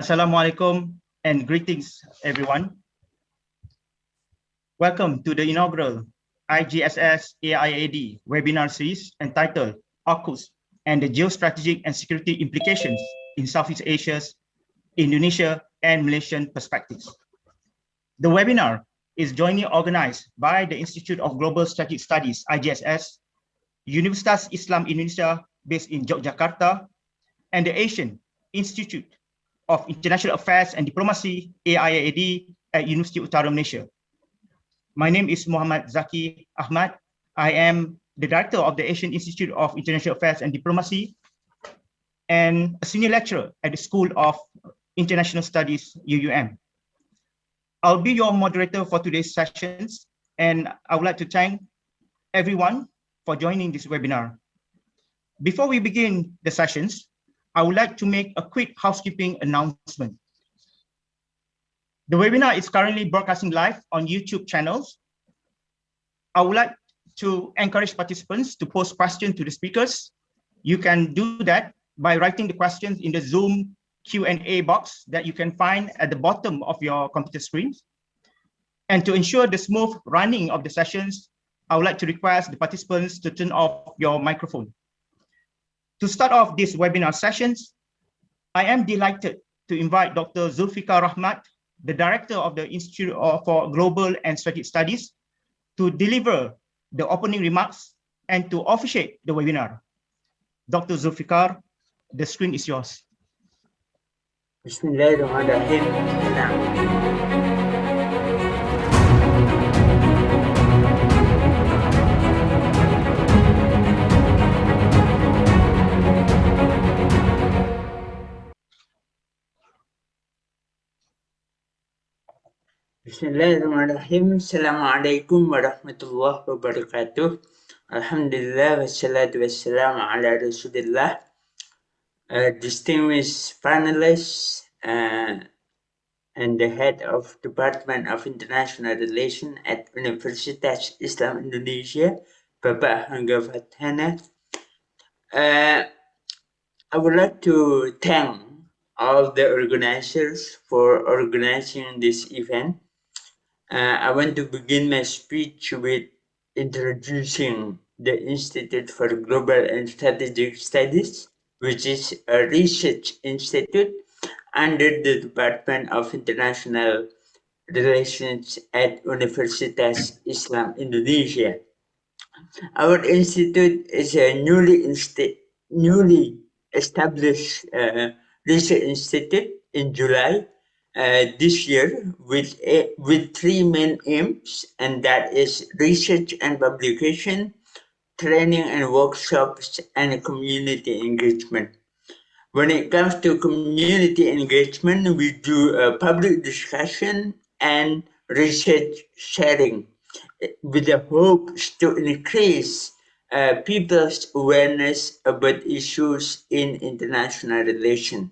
Assalamualaikum and greetings, everyone. Welcome to the inaugural IGSS AIIAD webinar series entitled AUKUS and the Geostrategic and Security Implications in Southeast Asia's Indonesia and Malaysian Perspectives. The webinar is jointly organized by the Institute of Global Strategic Studies, IGSS, Universitas Islam Indonesia based in Yogyakarta, and the Asian Institute of International Affairs and Diplomacy, AIIAD, at Universiti Utara, Malaysia. My name is Muhammad Zaki Ahmad. I am the director of the Asian Institute of International Affairs and Diplomacy and a senior lecturer at the School of International Studies, UUM. I'll be your moderator for today's sessions, and I would like to thank everyone for joining this webinar. Before we begin the sessions, I would like to make a quick housekeeping announcement. The webinar is currently broadcasting live on YouTube channels. I would like to encourage participants to post questions to the speakers. You can do that by writing the questions in the Zoom Q&A box that you can find at the bottom of your computer screens. And to ensure the smooth running of the sessions, I would like to request the participants to turn off your microphone. To start off these webinar sessions, I am delighted to invite Dr. Zulfikar Rahmat, the Director of the Institute for Global and Strategic Studies, to deliver the opening remarks and to officiate the webinar. Dr. Zulfikar, the screen is yours. Bismillahirrahmanirrahim. Bismillahirrahmanirrahim. Assalamualaikum warahmatullahi wabarakatuh. Alhamdulillah wassalatu wassalamu ala rasulillah. Distinguished panelists and the head of Department of International Relations at Universitas Islam Indonesia, Bapak Hangga Fathana. I would like to thank all the organizers for organizing this event. I want to begin my speech with introducing the Institute for Global and Strategic Studies, which is a research institute under the Department of International Relations at Universitas Islam Indonesia. Our institute is a newly established research institute in July this year with three main aims, and that is research and publication, training and workshops, and community engagement. When it comes to community engagement, we do public discussion and research sharing with the hopes to increase people's awareness about issues in international relations.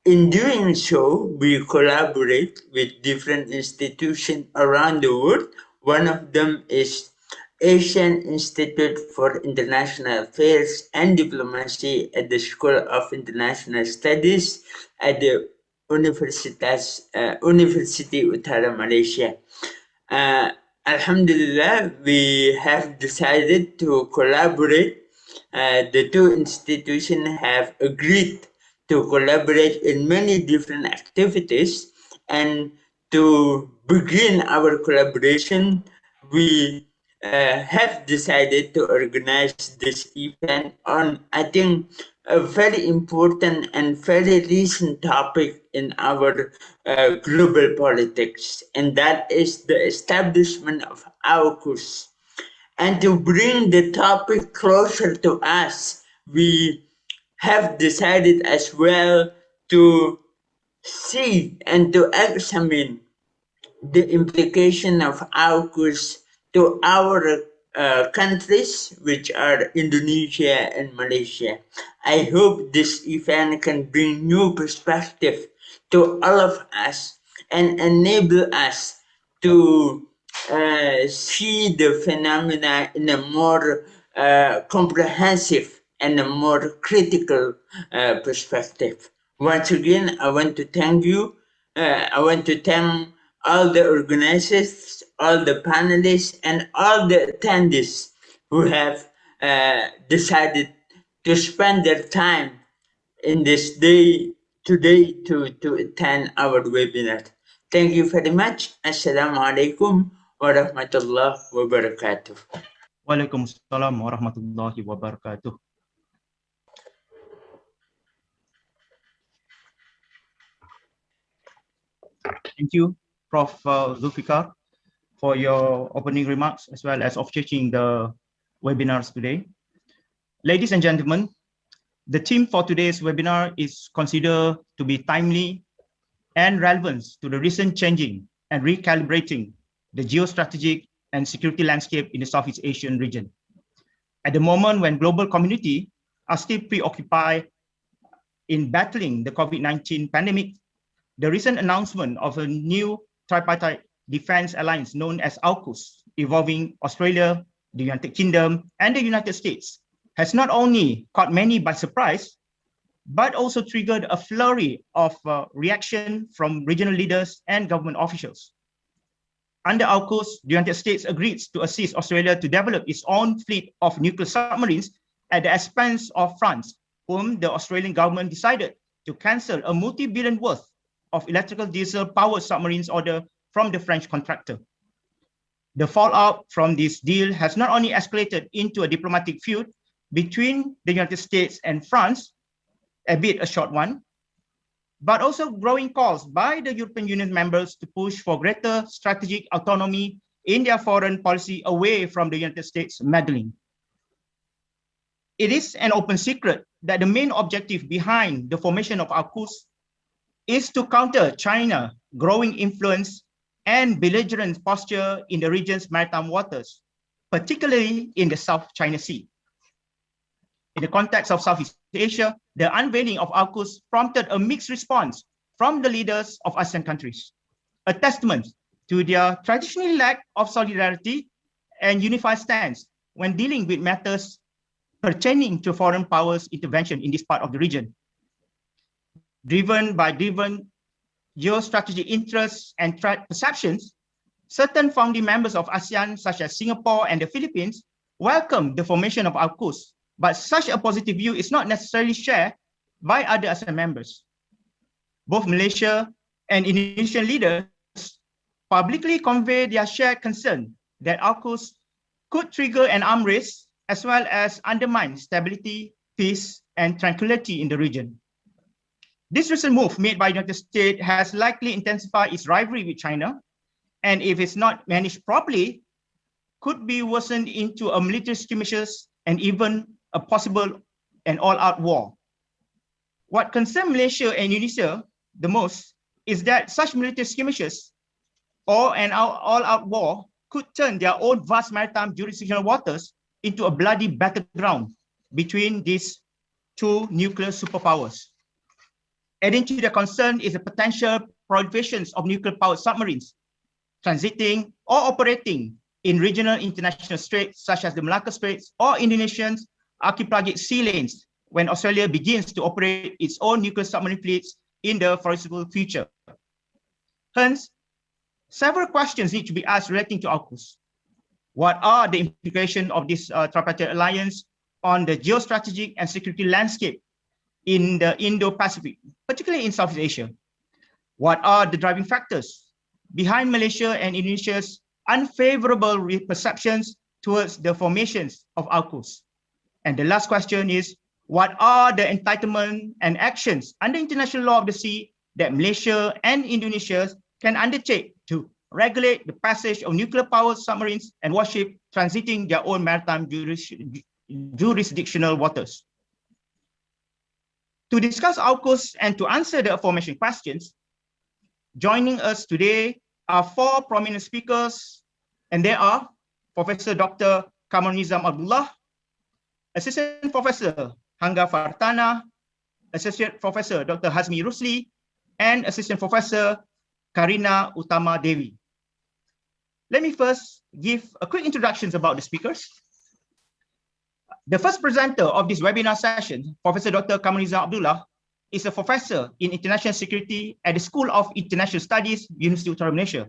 In doing so, we collaborate with different institutions around the world. One of them is Asian Institute for International Affairs and Diplomacy at the School of International Studies at the Universiti Utara, Malaysia. Alhamdulillah, we have decided to collaborate the two institutions have agreed to collaborate in many different activities, and to begin our collaboration, we have decided to organize this event on, I think, a very important and very recent topic in our global politics, and that is the establishment of AUKUS. And to bring the topic closer to us, we have decided as well to see and to examine the implication of AUKUS to our countries, which are Indonesia and Malaysia. I hope this event can bring new perspective to all of us and enable us to see the phenomena in a more comprehensive and a more critical perspective. Once again, I want to thank you. I want to thank all the organizers, all the panelists, and all the attendees who have decided to spend their time in this day today to attend our webinar. Thank you very much. Assalamualaikum warahmatullahi wabarakatuh. Waalaikumsalam warahmatullahi wabarakatuh. Thank you, Prof. Zulfikar, for your opening remarks as well as officiating the webinars today. Ladies and gentlemen, the theme for today's webinar is considered to be timely and relevant to the recent changing and recalibrating the geostrategic and security landscape in the Southeast Asian region. At the moment when global community are still preoccupied in battling the COVID-19 pandemic, the recent announcement of a new tripartite defense alliance known as AUKUS, involving Australia, the United Kingdom, and the United States, has not only caught many by surprise, but also triggered a flurry of reaction from regional leaders and government officials. Under AUKUS, the United States agreed to assist Australia to develop its own fleet of nuclear submarines at the expense of France, whom the Australian government decided to cancel a multi-billion worth of electrical diesel-powered submarines order from the French contractor. The fallout from this deal has not only escalated into a diplomatic feud between the United States and France, albeit a short one, but also growing calls by the European Union members to push for greater strategic autonomy in their foreign policy away from the United States meddling. It is an open secret that the main objective behind the formation of AUKUS is to counter China's growing influence and belligerent posture in the region's maritime waters, particularly in the South China Sea. In the context of Southeast Asia, the unveiling of AUKUS prompted a mixed response from the leaders of ASEAN countries, a testament to their traditional lack of solidarity and unified stance when dealing with matters pertaining to foreign powers' intervention in this part of the region. Driven by geostrategic interests and threat perceptions, certain founding members of ASEAN, such as Singapore and the Philippines, welcomed the formation of AUKUS, but such a positive view is not necessarily shared by other ASEAN members. Both Malaysia and Indonesian leaders publicly conveyed their shared concern that AUKUS could trigger an arms race as well as undermine stability, peace, and tranquility in the region. This recent move made by the United States has likely intensified its rivalry with China, and if it's not managed properly, could be worsened into a military skirmishes and even a possible and all-out war. What concerns Malaysia and Indonesia the most is that such military skirmishes or an all-out war could turn their own vast maritime jurisdictional waters into a bloody battleground between these two nuclear superpowers. Adding to the concern is the potential proliferation of nuclear-powered submarines transiting or operating in regional international straits such as the Malacca Straits or Indonesian's archipelagic sea lanes when Australia begins to operate its own nuclear submarine fleets in the foreseeable future. Hence, several questions need to be asked relating to AUKUS. What are the implications of this tripartite alliance? on the geostrategic and security landscape in the Indo-Pacific, particularly in Southeast Asia. What are the driving factors behind Malaysia and Indonesia's unfavorable perceptions towards the formations of AUKUS? And the last question is, what are the entitlement and actions under international law of the sea that Malaysia and Indonesia can undertake to regulate the passage of nuclear-powered submarines and warships transiting their own maritime jurisdictional waters? To discuss AUKUS and to answer the aforementioned questions, joining us today are four prominent speakers, and they are Professor Dr. Kamarul Abdullah, Assistant Professor Hanga Fartana, Associate Professor Dr. Hazmi Rusli, and Assistant Professor Karina Utama Devi. Let me first give a quick introduction about the speakers. The first presenter of this webinar session, Professor Dr. Kamarul Abdullah, is a professor in international security at the School of International Studies, University Utara, Malaysia.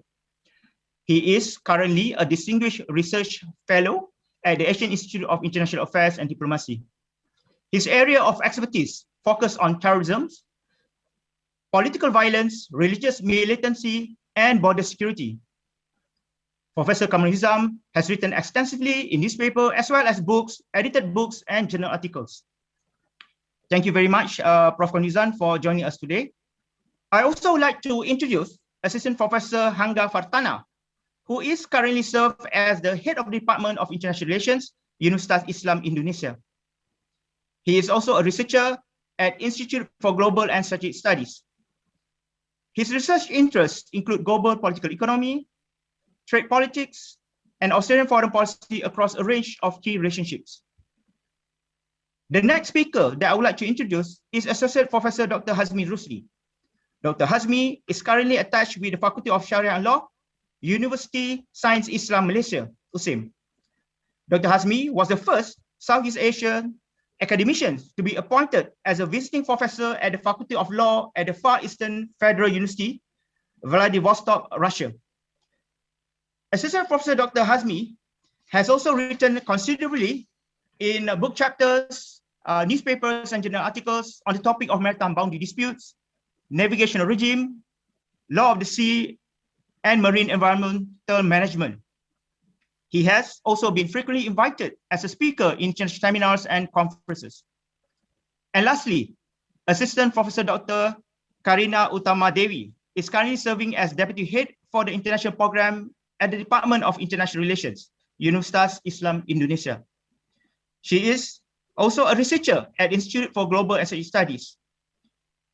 He is currently a distinguished research fellow at the Asian Institute of International Affairs and Diplomacy. His area of expertise focuses on terrorism, political violence, religious militancy, and border security. Professor Kamarul has written extensively in newspaper as well as books, edited books, and journal articles. Thank you very much, Prof. Kamarul, for joining us today. I also would like to introduce Assistant Professor Hanga Fartana, who is currently served as the Head of the Department of International Relations, Universitas Islam Indonesia. He is also a researcher at Institute for Global and Strategic Studies. His research interests include global political economy, trade politics, and Australian foreign policy across a range of key relationships. The next speaker that I would like to introduce is Associate Professor Dr. Hazmi Rusli. Dr. Hazmi is currently attached with the Faculty of Sharia and Law, University Science Islam Malaysia, USIM. Dr. Hazmi was the first Southeast Asian academician to be appointed as a visiting professor at the Faculty of Law at the Far Eastern Federal University, Vladivostok, Russia. Assistant Professor Dr. Hazmi has also written considerably in book chapters, newspapers, and journal articles on the topic of maritime boundary disputes, navigational regime, law of the sea, and marine environmental management. He has also been frequently invited as a speaker in international seminars and conferences. And lastly, Assistant Professor Dr. Karina Utama Devi is currently serving as Deputy Head for the International Program at the Department of International Relations, Universitas Islam Indonesia. She is also a researcher at Institute for Global and Strategic Studies.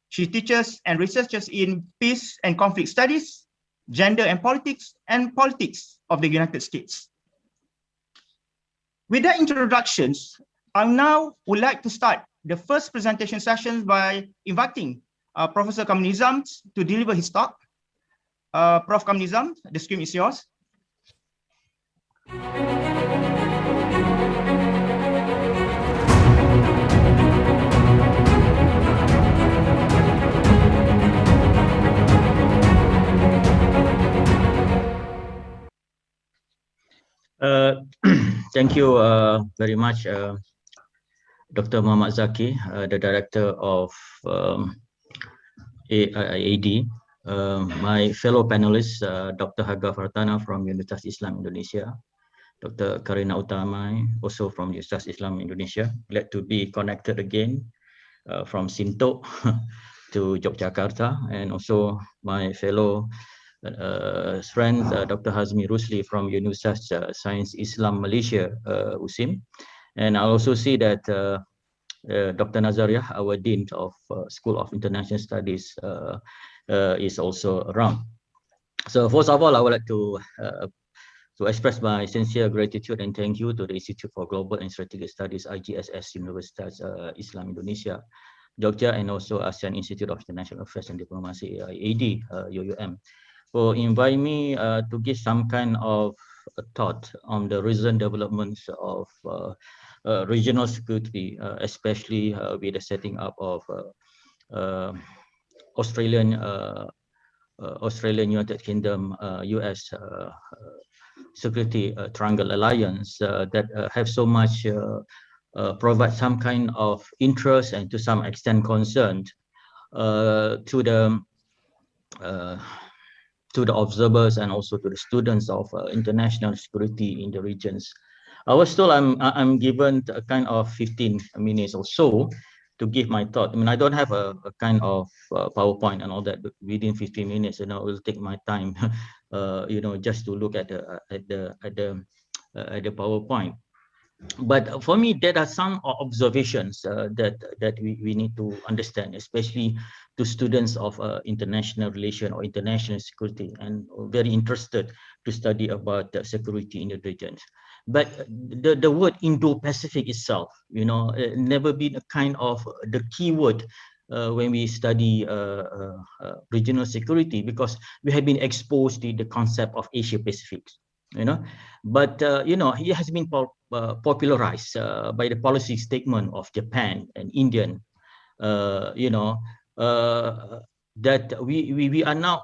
She teaches and researches in peace and conflict studies, gender and politics of the United States. With that introductions, I now would like to start the first presentation session by inviting Professor Kamarul to deliver his talk. Prof. Kamarul, the screen is yours. Thank you very much, Dr. Muhammad Zaki, the Director of AIIAD, my fellow panelists, Dr. Hanga Fartana from Universitas Islam Indonesia, Dr. Karina Utama, also from Universitas Islam Indonesia. Glad to be connected again from Sintok to Yogyakarta, and also my fellow friend Dr. Hazmi Rusli from Universitas Science Islam Malaysia, USIM. And I also see that Dr. Nazariah, our Dean of School of International Studies, is also around. So first of all, I would like to express my sincere gratitude and thank you to the Institute for Global and Strategic Studies, IGSS, Universitas Islam Indonesia, Jogja, and also ASEAN Institute of International Affairs and Diplomacy, AIIAD, UUM, for inviting me to give some kind of a thought on the recent developments of regional security, especially with the setting up of Australian, United Kingdom, US security triangle alliance that have so much provide some kind of interest and to some extent concern to the observers and also to the students of international security in the regions. I was told I'm given a kind of 15 minutes or so to give my thought. I mean, I don't have a kind of PowerPoint and all that, but within 15 minutes, I will take my time, just to look at the PowerPoint. But for me, there are some observations that we need to understand, especially to students of international relation or international security, and very interested to study about security in the regions. But the word Indo-Pacific itself, never been a kind of the keyword when we study regional security, because we have been exposed to the concept of Asia-Pacific. But it has been popularized by the policy statement of Japan and Indian, that we are now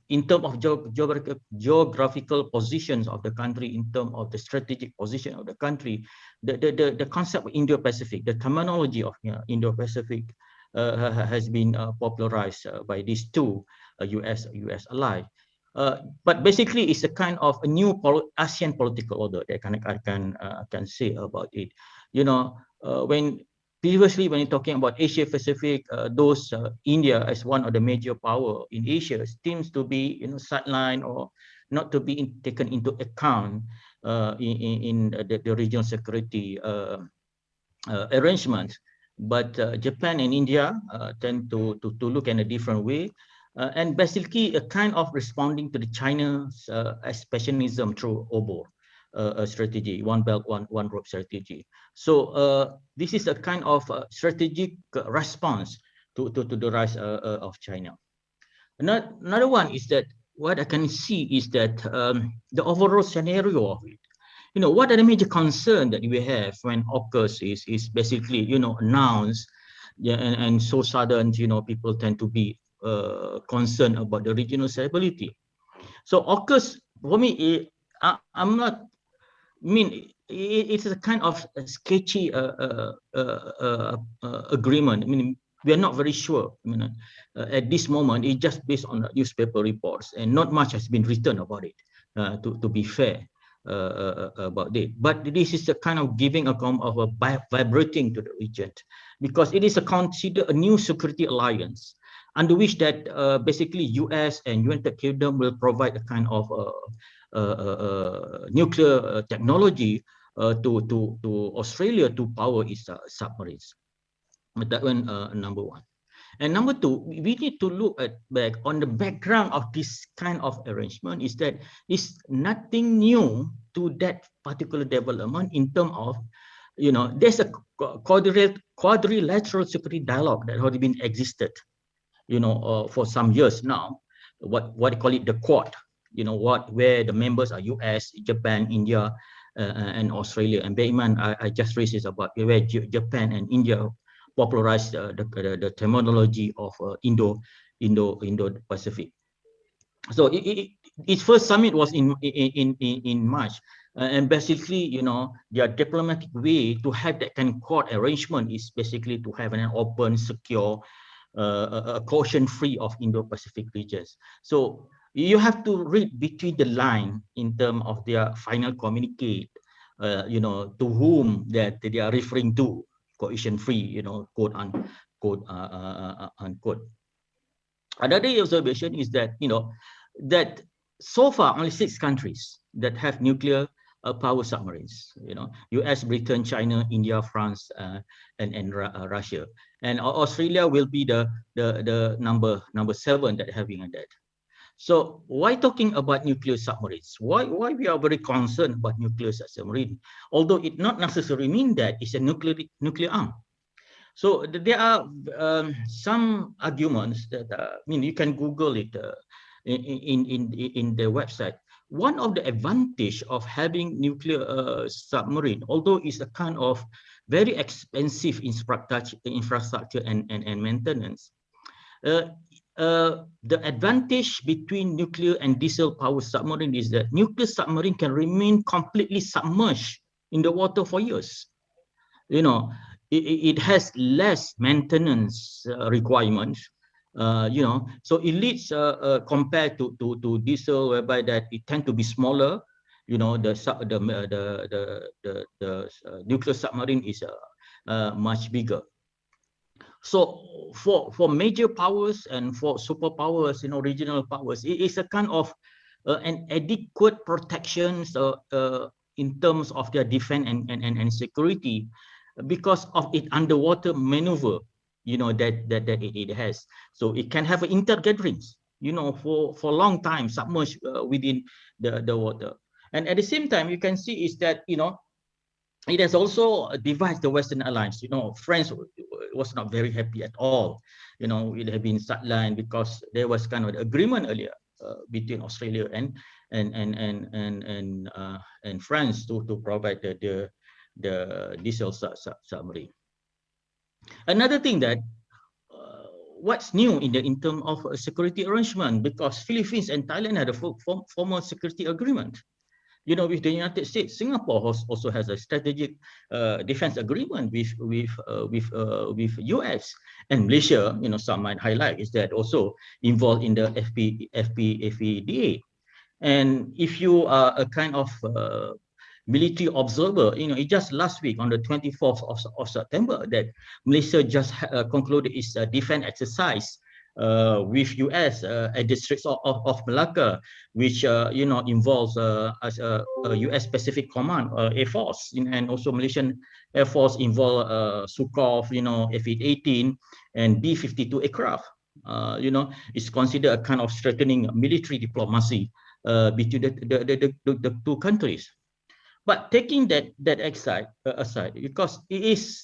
in terms of geographical positions of the country, in terms of the strategic position of the country, the concept of Indo-Pacific, the terminology of Indo-Pacific has been popularized by these two US ally. But basically, it's a kind of a new ASEAN political order that I can say about it. When previously, when you're talking about Asia Pacific, India as one of the major power in Asia seems to be sidelined or not to be taken into account in the regional security arrangements. But Japan and India tend to look in a different way. And basically a kind of responding to the China's expansionism through OBO strategy, One Belt, One Road strategy. So this is a kind of strategic response to the rise of China. Another one is that what I can see is that the overall scenario of it. What are the major concerns that we have when AUKUS is basically announced, and so sudden, people tend to be concerned about the regional stability. So AUKUS, for me, it's a kind of a sketchy agreement. I mean, we are not very sure. At this moment, it's just based on newspaper reports, and not much has been written about it. To be fair about it, but this is a kind of giving a kind of a vibrating to the region, because it is considered a new security alliance, under which that basically US and United Kingdom will provide a kind of nuclear technology to Australia to power its submarines. That one, number one. And number two, we need to look back on the background of this kind of arrangement, is that it's nothing new to that particular development in terms of, there's a quadrilateral security dialogue that already been existed, for some years now, what they call it, the Quad, where the members are US, Japan, India, and Australia. And bear in mind, I just raised this about where Japan and India popularized the terminology of Indo-Pacific. So its first summit was in March, and basically, their diplomatic way to have that kind of Quad arrangement is basically to have an open, secure, a caution-free of Indo-Pacific regions. So you have to read between the line in terms of their final communique, to whom that they are referring to, cohesion-free, quote unquote. Another observation is that, that so far only 6 countries that have nuclear power submarines, US, Britain, China, India, France, and Russia. And Australia will be the number 7 that having that. So why talking about nuclear submarines? Why we are very concerned about nuclear submarine? Although it not necessarily mean that it's a nuclear arm. So there are some arguments that you can Google it in the website. One of the advantage of having nuclear submarine, although it's a kind of very expensive infrastructure and maintenance, the advantage between nuclear and diesel power submarine is that nuclear submarine can remain completely submerged in the water for years. you know, it has less maintenance requirements. You know, so it leads compared to diesel, whereby that it tend to be smaller. You know, the nuclear submarine is much bigger. So for major powers and for superpowers, you know, regional powers, it is a kind of an adequate protection in terms of their defense and security, because of its underwater maneuver, you know, that it has. So it can have intergatherings, you know, for a long time, submerged within the water. And at the same time, you can see is that, you know, it has also divided the Western alliance. You know, France was not very happy at all. You know, it had been sidelined because there was kind of an agreement earlier between Australia and France to provide the diesel submarine. Another thing that what's new in terms of a security arrangement, because Philippines and Thailand had a formal security agreement. You know, with the United States, Singapore also has a strategic defense agreement with US, and Malaysia. You know, some might highlight is that also involved in the FPDA. And if you are a kind of military observer, you know, it just last week on the 24th of September that Malaysia just concluded its defense exercise with US at the Straits of Malacca, which you know, involves as a US Pacific Command Air Force, and also Malaysian Air Force involved Sukhoi, you know, F-18 and B-52 aircraft. You know, it's considered a kind of strengthening military diplomacy between the two countries. But taking that aside, because it is,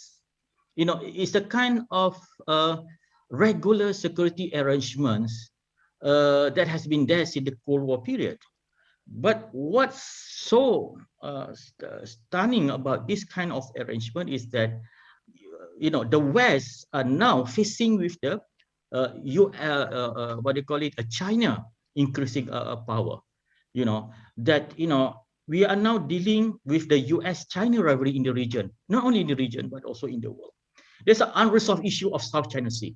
you know, it's a kind of regular security arrangements that has been there since the Cold War period. But what's so stunning about this kind of arrangement is that, you know, the West are now facing with the what do you call it, China increasing power. You know, that, you know, we are now dealing with the US-China rivalry in the region, not only in the region, but also in the world. There's an unresolved issue of South China Sea,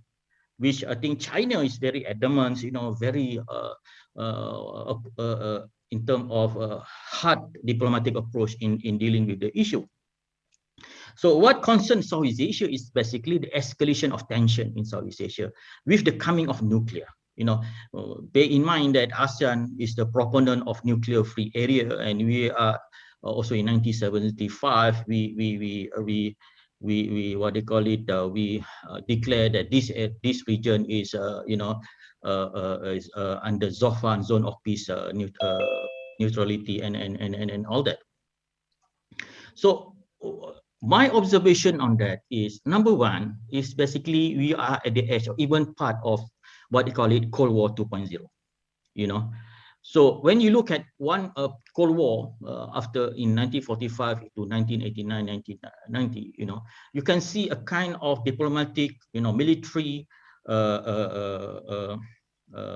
which I think China is very adamant, you know, very in terms of hard diplomatic approach in dealing with the issue. So what concerns Southeast Asia is basically the escalation of tension in Southeast Asia with the coming of nuclear. You know, bear in mind that ASEAN is the proponent of nuclear-free area, and we are also in 1975 we what they call it, we declare that this region is you know, is under ZOFAN, zone of peace, neutrality, and all that. So my observation on that is, number one is basically we are at the edge, or even part of what they call it Cold War 2.0. You know, so when you look at one Cold War after in 1945 to 1989, 1990, you know, you can see a kind of diplomatic, you know, military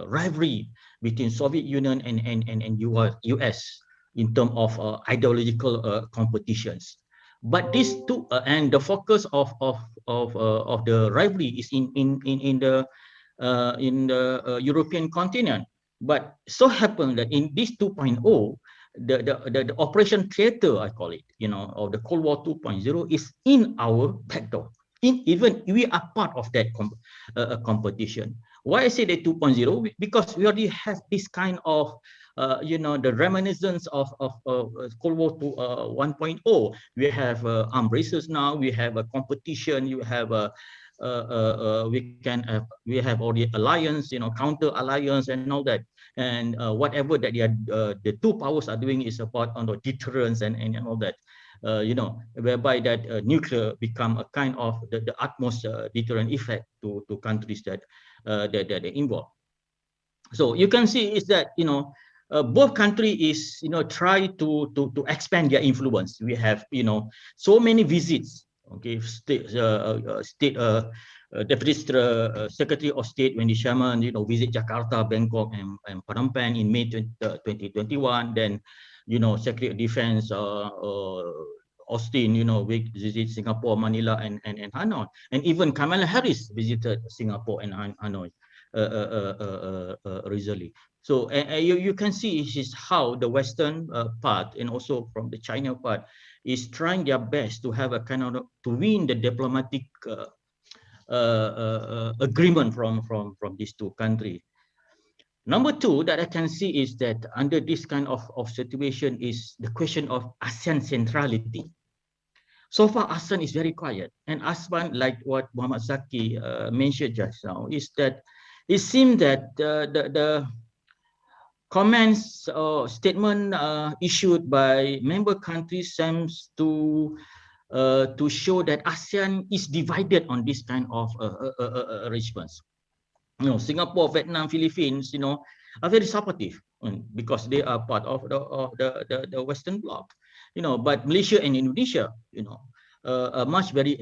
rivalry between Soviet Union and US in terms of ideological competitions. But these two and the focus of the rivalry is in the European continent. But so happened that in this 2.0, the operation theater, I call it, you know, of the Cold War 2.0 is in our backdoor. Even we are part of that competition. Why I say the 2.0? Because we already have this kind of you know, the reminiscence of Cold War 1.0. We have armed races now. We have a competition. You have we have already alliance, you know, counter alliance and all that. And whatever that the two powers are doing is about on the deterrence and all that. You know, whereby that nuclear become a kind of the utmost deterrent effect to countries that that are involved. So you can see is that, you know, both countries is, you know, try to expand their influence. We have, you know, so many visits. Okay, state Deputy Secretary of State Wendy Sherman, you know, visit Jakarta, Bangkok, and Phnom Penh in May 2021. Then, you know, Secretary of Defense Austin, we visit Singapore, Manila, and Hanoi, and even Kamala Harris visited Singapore and Hanoi recently. So you can see is how the Western part and also from the China part is trying their best to have a kind of to win the diplomatic agreement from these two countries. Number two that I can see is that under this kind of situation is the question of ASEAN centrality. So far, ASEAN is very quiet. And ASEAN, like what Muhammad Zaki mentioned just now, is that it seems that the comments or statement issued by member countries seems to show that ASEAN is divided on this kind of arrangements. Singapore, Vietnam, Philippines, are very supportive because they are part of the Western Bloc. But Malaysia and Indonesia, are much very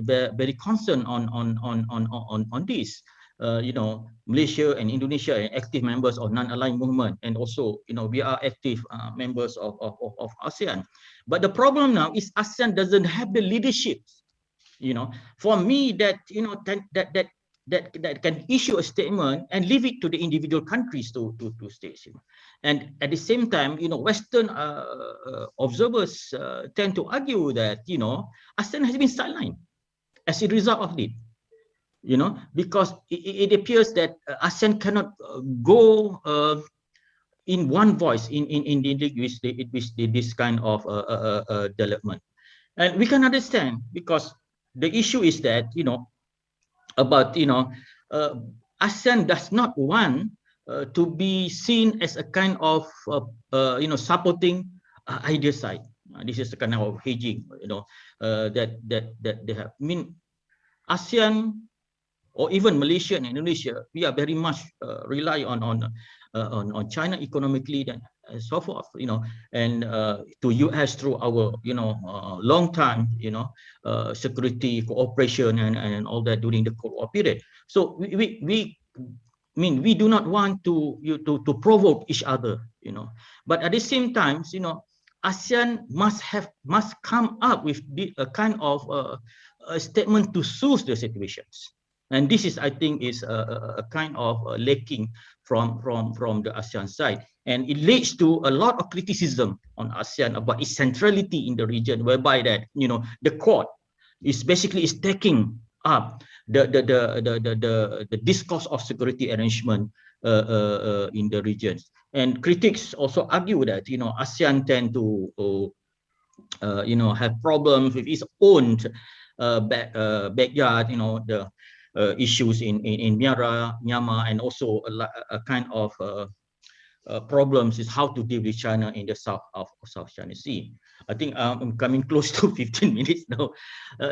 concerned on this. Malaysia and Indonesia are active members of non-aligned movement, and also, we are active members of ASEAN. But the problem now is ASEAN doesn't have the leadership. For me, that can issue a statement and leave it to the individual countries to state. And at the same time, Western observers tend to argue that ASEAN has been sidelined as a result of it. Because it appears that ASEAN cannot go in one voice in this kind of development. And we can understand, because the issue is that, about, ASEAN does not want to be seen as a kind of, supporting either side. This is the kind of hedging, that they have. I mean, ASEAN, or even Malaysia and Indonesia, we are very much rely on China economically and so forth, and to US through our, long time, security cooperation and all that during the Cold War period. So we do not want to provoke each other, but at the same time, ASEAN must come up with a kind of a statement to soothe the situations. And this is, I think, is a kind of lacking from the ASEAN side. And it leads to a lot of criticism on ASEAN about its centrality in the region, whereby that, the Quad is basically taking up the discourse of security arrangement in the regions. And critics also argue that, ASEAN tend to, have problems with its own backyard, the issues in Myanmar, and also a kind of problems is how to deal with China in the south of South China Sea. I think I'm coming close to 15 minutes now.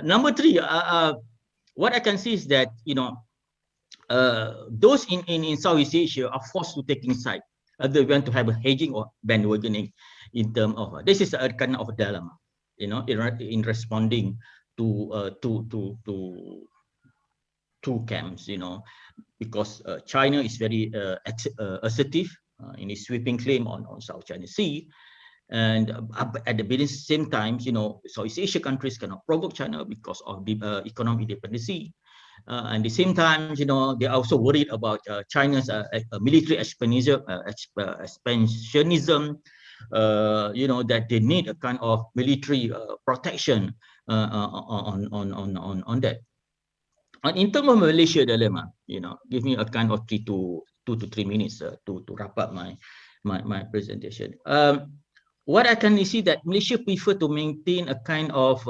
Number three, what I can see is that, those in Southeast Asia are forced to take side. Either we want to have a hedging or bandwagoning in terms of, this is a kind of a dilemma, in responding to two camps, because China is very assertive in its sweeping claim on South China Sea, and at the same time, Southeast Asia countries cannot provoke China because of the economic dependency. And at the same time, they are also worried about China's military expansionism, that they need a kind of military protection on that. And in terms of Malaysia dilemma, give me a kind of 2 to 3 minutes to wrap up my presentation. What I can see that Malaysia prefer to maintain a kind of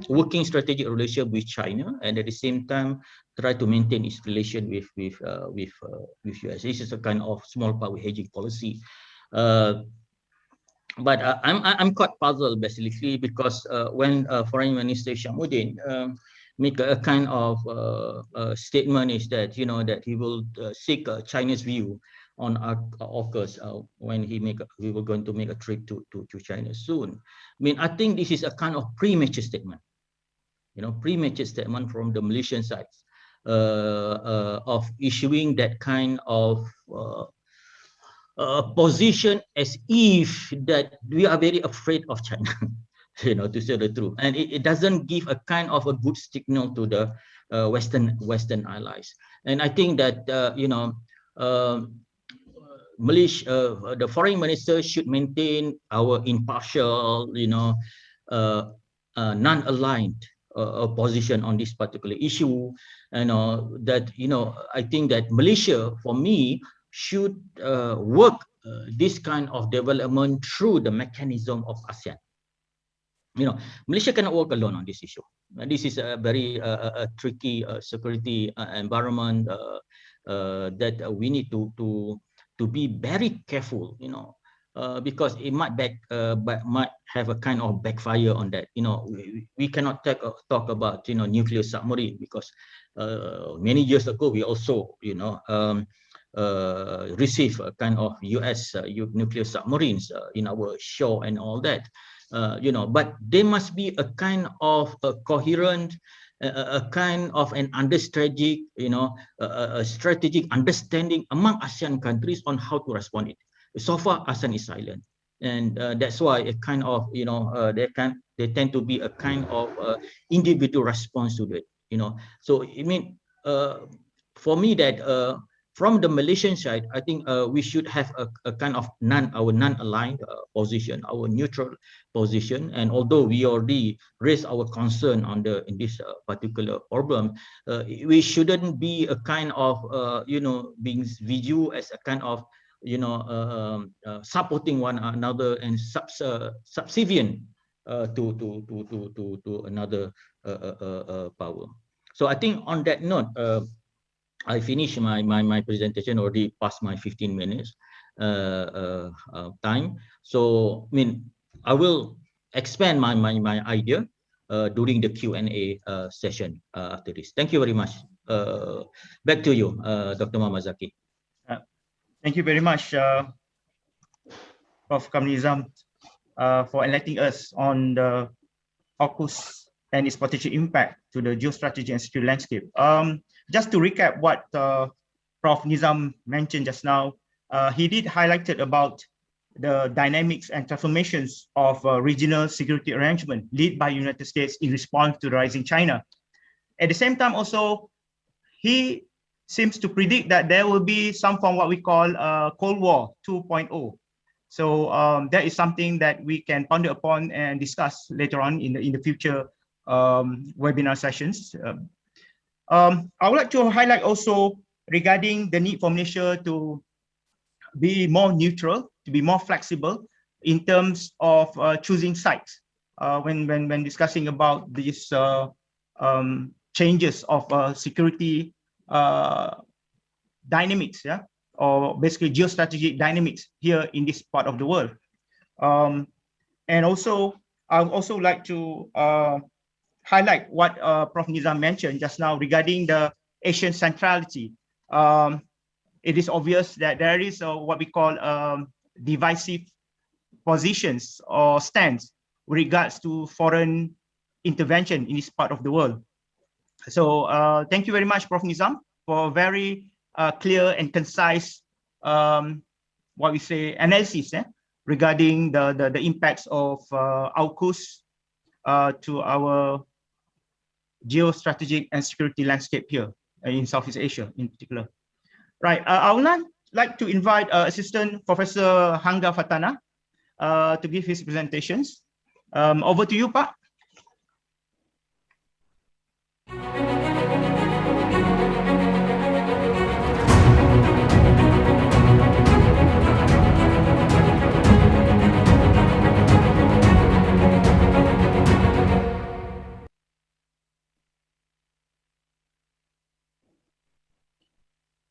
working strategic relationship with China, and at the same time try to maintain its relation with US. This is a kind of small power hedging policy. But I'm quite puzzled basically, because when Foreign Minister Shamsuddin make a kind of statement is that, that he will seek China's view on AUKUS when we were going to make a trip to China soon. I think this is a kind of premature statement, premature statement from the Malaysian side of issuing that kind of position as if that we are very afraid of China. to say the truth, and it doesn't give a kind of a good signal to the Western allies. And I think that Malaysia, the foreign minister should maintain our impartial, non-aligned position on this particular issue. I think that Malaysia, for me, should work this kind of development through the mechanism of ASEAN. Malaysia cannot work alone on this issue. This is a very tricky security environment that we need to be very careful, because it might have a kind of backfire on that. We cannot talk about nuclear submarine, because many years ago we also received a kind of US nuclear submarines in our shore and all that. But there must be a kind of a coherent, a kind of an strategic understanding among ASEAN countries on how to respond it. So far, ASEAN is silent, and that's why a kind of they tend to be a kind of individual response to it. So I mean, for me that. From the Malaysian side, I think we should have a kind of our non-aligned position, our neutral position. And although we already raised our concern in this particular problem, we shouldn't be a kind of being viewed as a kind of supporting one another and subservient to another power. So I think on that note. I finished my presentation, already past my 15 minutes time. So I mean, I will expand my idea during the Q&A session after this. Thank you very much. Back to you, Dr. Muhammad Zaki. Thank you very much, Prof. Kamalizam, for enlightening us on the AUKUS and its potential impact to the geostrategy and security landscape. Just to recap what Prof. Nizam mentioned just now, he did highlighted about the dynamics and transformations of regional security arrangement led by United States in response to the rising China. At the same time, also, he seems to predict that there will be some form what we call Cold War 2.0. So that is something that we can ponder upon and discuss later on in the future webinar sessions. I would like to highlight also regarding the need for Malaysia to be more neutral, to be more flexible in terms of choosing sites when discussing about these changes of security dynamics, or basically geostrategic dynamics here in this part of the world. And also, I would also like to highlight what Prof. Nizam mentioned just now regarding the Asian centrality. It is obvious that there is what we call divisive positions or stance with regards to foreign intervention in this part of the world. So thank you very much, Prof. Nizam, for a very clear and concise what we say analysis regarding the impacts of AUKUS to our geostrategic and security landscape here in Southeast Asia in particular. Right, I would like to invite Assistant Professor Hanga Fatana to give his presentations. Over to you, Pak.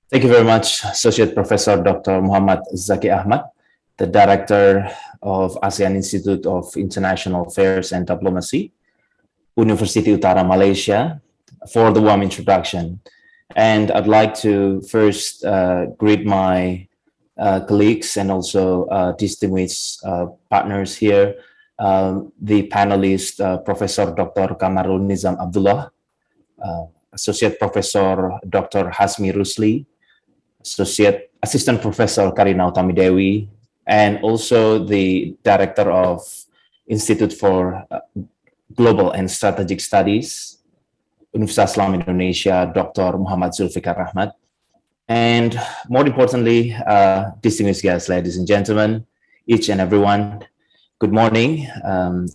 Thank you very much, Associate Professor Dr. Muhammad Zaki Ahmad, the Director of ASEAN Institute of International Affairs and Diplomacy, Universiti Utara, Malaysia, for the warm introduction. And I'd like to first greet my colleagues and also distinguished partners here, the panelist, Professor Dr. Kamarul Nizam Abdullah, Associate Professor Dr. Hasmi Rusli, Assistant Professor Karina Utamidewi, and also the Director of Institute for Global and Strategic Studies, Universitas Islam Indonesia, Dr. Muhammad Zulfikar Ahmad. And more importantly, distinguished guests, ladies and gentlemen, each and everyone, good morning.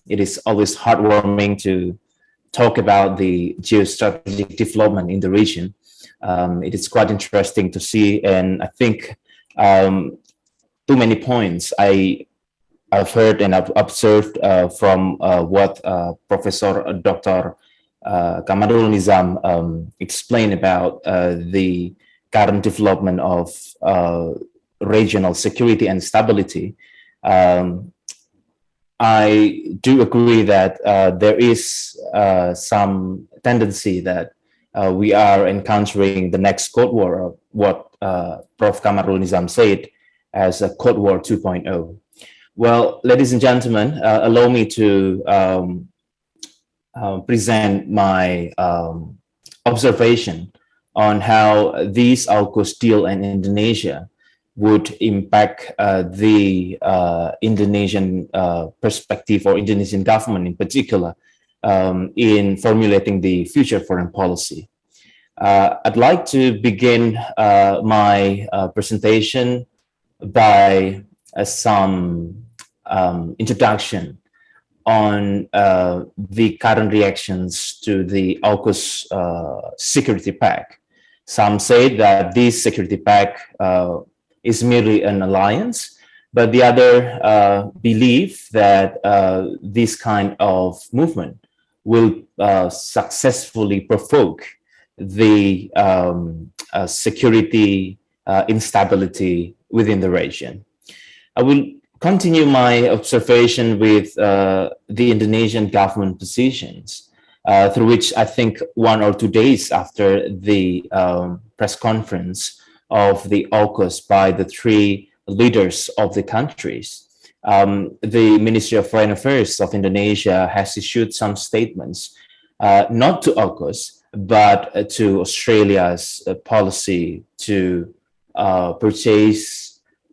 It is always heartwarming to talk about the geostrategic development in the region. It is quite interesting to see, and I think too many points I've heard and I've observed from what Professor Dr. Kamarul Nizam explained about the current development of regional security and stability. I do agree that there is some tendency that we are encountering the next Cold War, what Prof. Kamarul Nizam said as a Cold War 2.0. Well, ladies and gentlemen, allow me to present my observation on how these AUKUS deal in Indonesia would impact the Indonesian perspective, or Indonesian government in particular, in formulating the future foreign policy. I'd like to begin my presentation by some introduction on the current reactions to the AUKUS security pact. Some say that this security pact is merely an alliance, but the other believe that this kind of movement will successfully provoke the security instability within the region. I will continue my observation with the Indonesian government positions, through which I think 1 or 2 days after the press conference of the AUKUS by the 3 leaders of the countries, the Ministry of Foreign Affairs of Indonesia has issued some statements, not to AUKUS, but to Australia's policy to purchase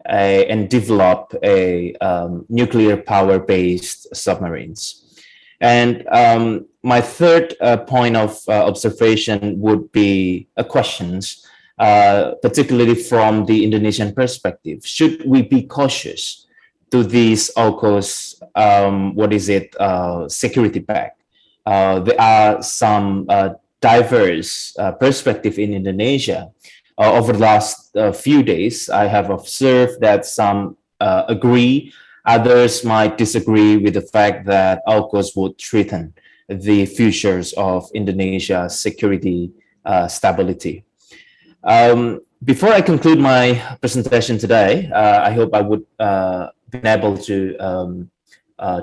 and develop a nuclear power-based submarines. And my third point of observation would be questions, particularly from the Indonesian perspective. Should we be cautious to these AUKUS, security pact? There are some diverse perspective in Indonesia. Over the last few days, I have observed that some agree, others might disagree with the fact that AUKUS would threaten the futures of Indonesia's security stability. Before I conclude my presentation today, I hope I would be able to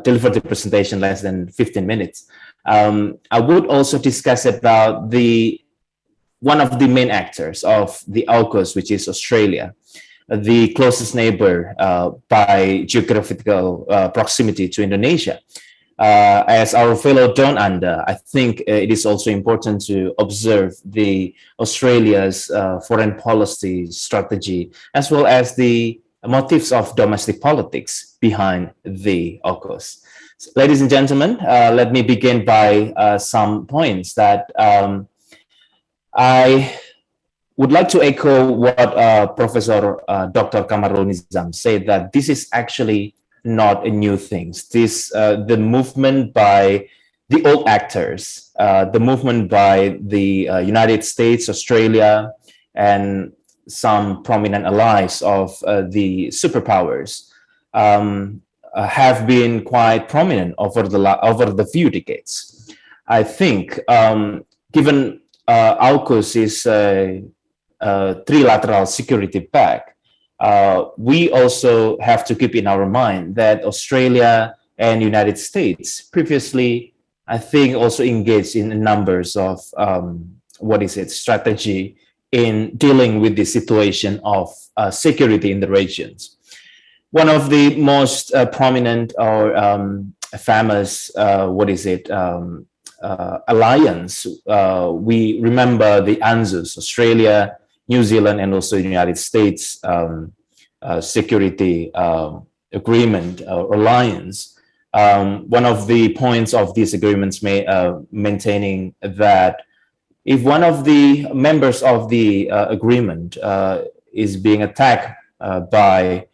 deliver the presentation less than 15 minutes. I would also discuss about one of the main actors of the AUKUS, which is Australia, the closest neighbor by geographical proximity to Indonesia. As our fellow Down Under, I think it is also important to observe the Australia's foreign policy strategy, as well as the motives of domestic politics behind the AUKUS. So, ladies and gentlemen, let me begin by some points that I would like to echo what Professor Dr. Kamarul Nizam said, that this is actually not a new thing. This the movement by the old actors, the movement by the United States, Australia, and some prominent allies of the superpowers have been quite prominent over the few decades. I think, given AUKUS is a trilateral security pact, we also have to keep in our mind that Australia and United States previously, I think, also engaged in numbers of strategy in dealing with the situation of security in the regions. One of the most prominent or famous alliance, we remember the ANZUS, Australia, New Zealand, and also the United States security agreement or alliance, One of the points of these agreements maintaining that if one of the members of the agreement is being attacked by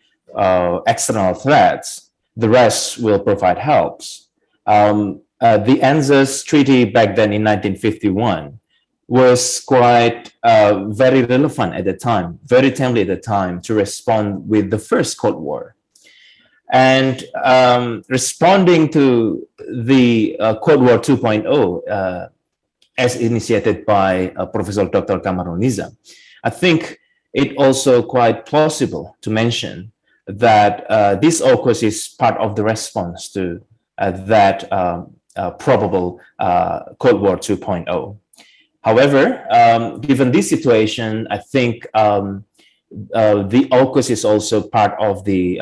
external threats, the rest will provide helps. The ANZUS treaty back then in 1951 was quite very relevant at the time, very timely at the time to respond with the first Cold War. And responding to the Cold War 2.0 as initiated by Professor Dr. Kamarul Nizam, I think it also quite plausible to mention that this AUKUS is part of the response to that probable Cold War 2.0. However, given this situation, I think the AUKUS is also part of the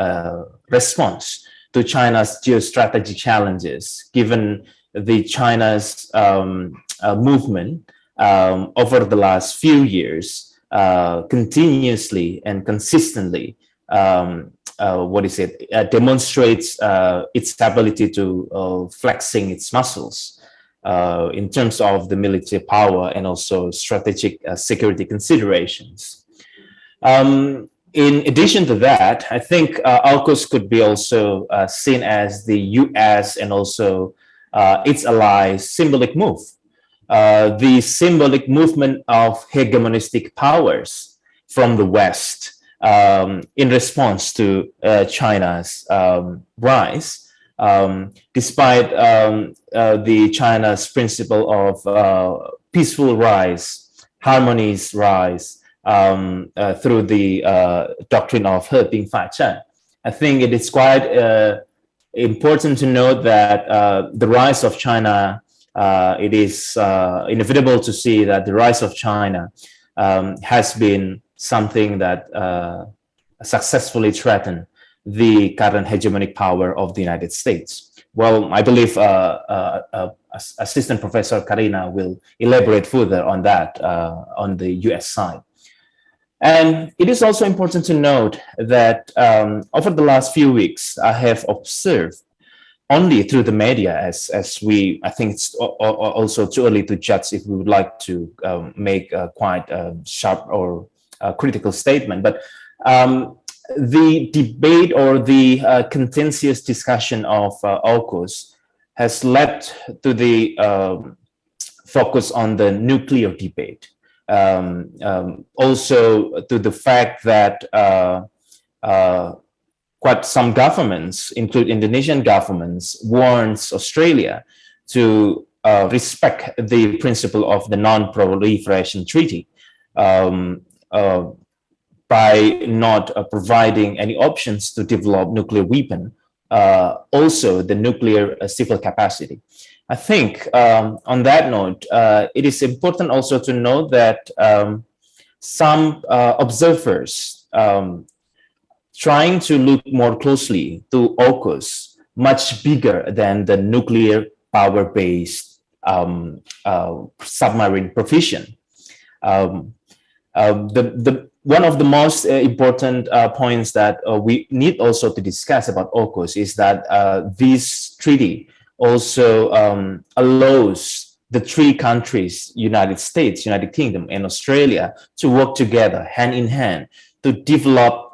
response to China's geostrategic challenges, given the China's movement over the last few years, continuously and consistently, demonstrates its ability to flexing its muscles in terms of the military power and also strategic security considerations. In addition to that, I think AUKUS could be also seen as the US and also its allies' symbolic move. The symbolic movement of hegemonistic powers from the West in response to China's rise, despite the China's principle of peaceful rise, harmonious rise, through the doctrine of 和平发展. I think it is quite important to note that the rise of China, it is inevitable to see that the rise of China has been something that successfully threatened the current hegemonic power of the United States. Well, I believe Assistant Professor Karina will elaborate further on that on the US side. And it is also important to note that over the last few weeks, I have observed only through the media, as we, I think it's also too early to judge if we would like to make a quite sharp or critical statement, but the debate or the contentious discussion of AUKUS has led to the focus on the nuclear debate. Also to the fact that quite some governments, including Indonesian governments, warns Australia to respect the principle of the non-proliferation treaty by not providing any options to develop nuclear weapon, also the nuclear civil capacity. I think on that note, it is important also to note that some observers trying to look more closely to AUKUS, much bigger than the nuclear power-based submarine provision. One of the most important points that we need also to discuss about AUKUS is that this treaty also allows the three countries, United States, United Kingdom, and Australia, to work together hand in hand to develop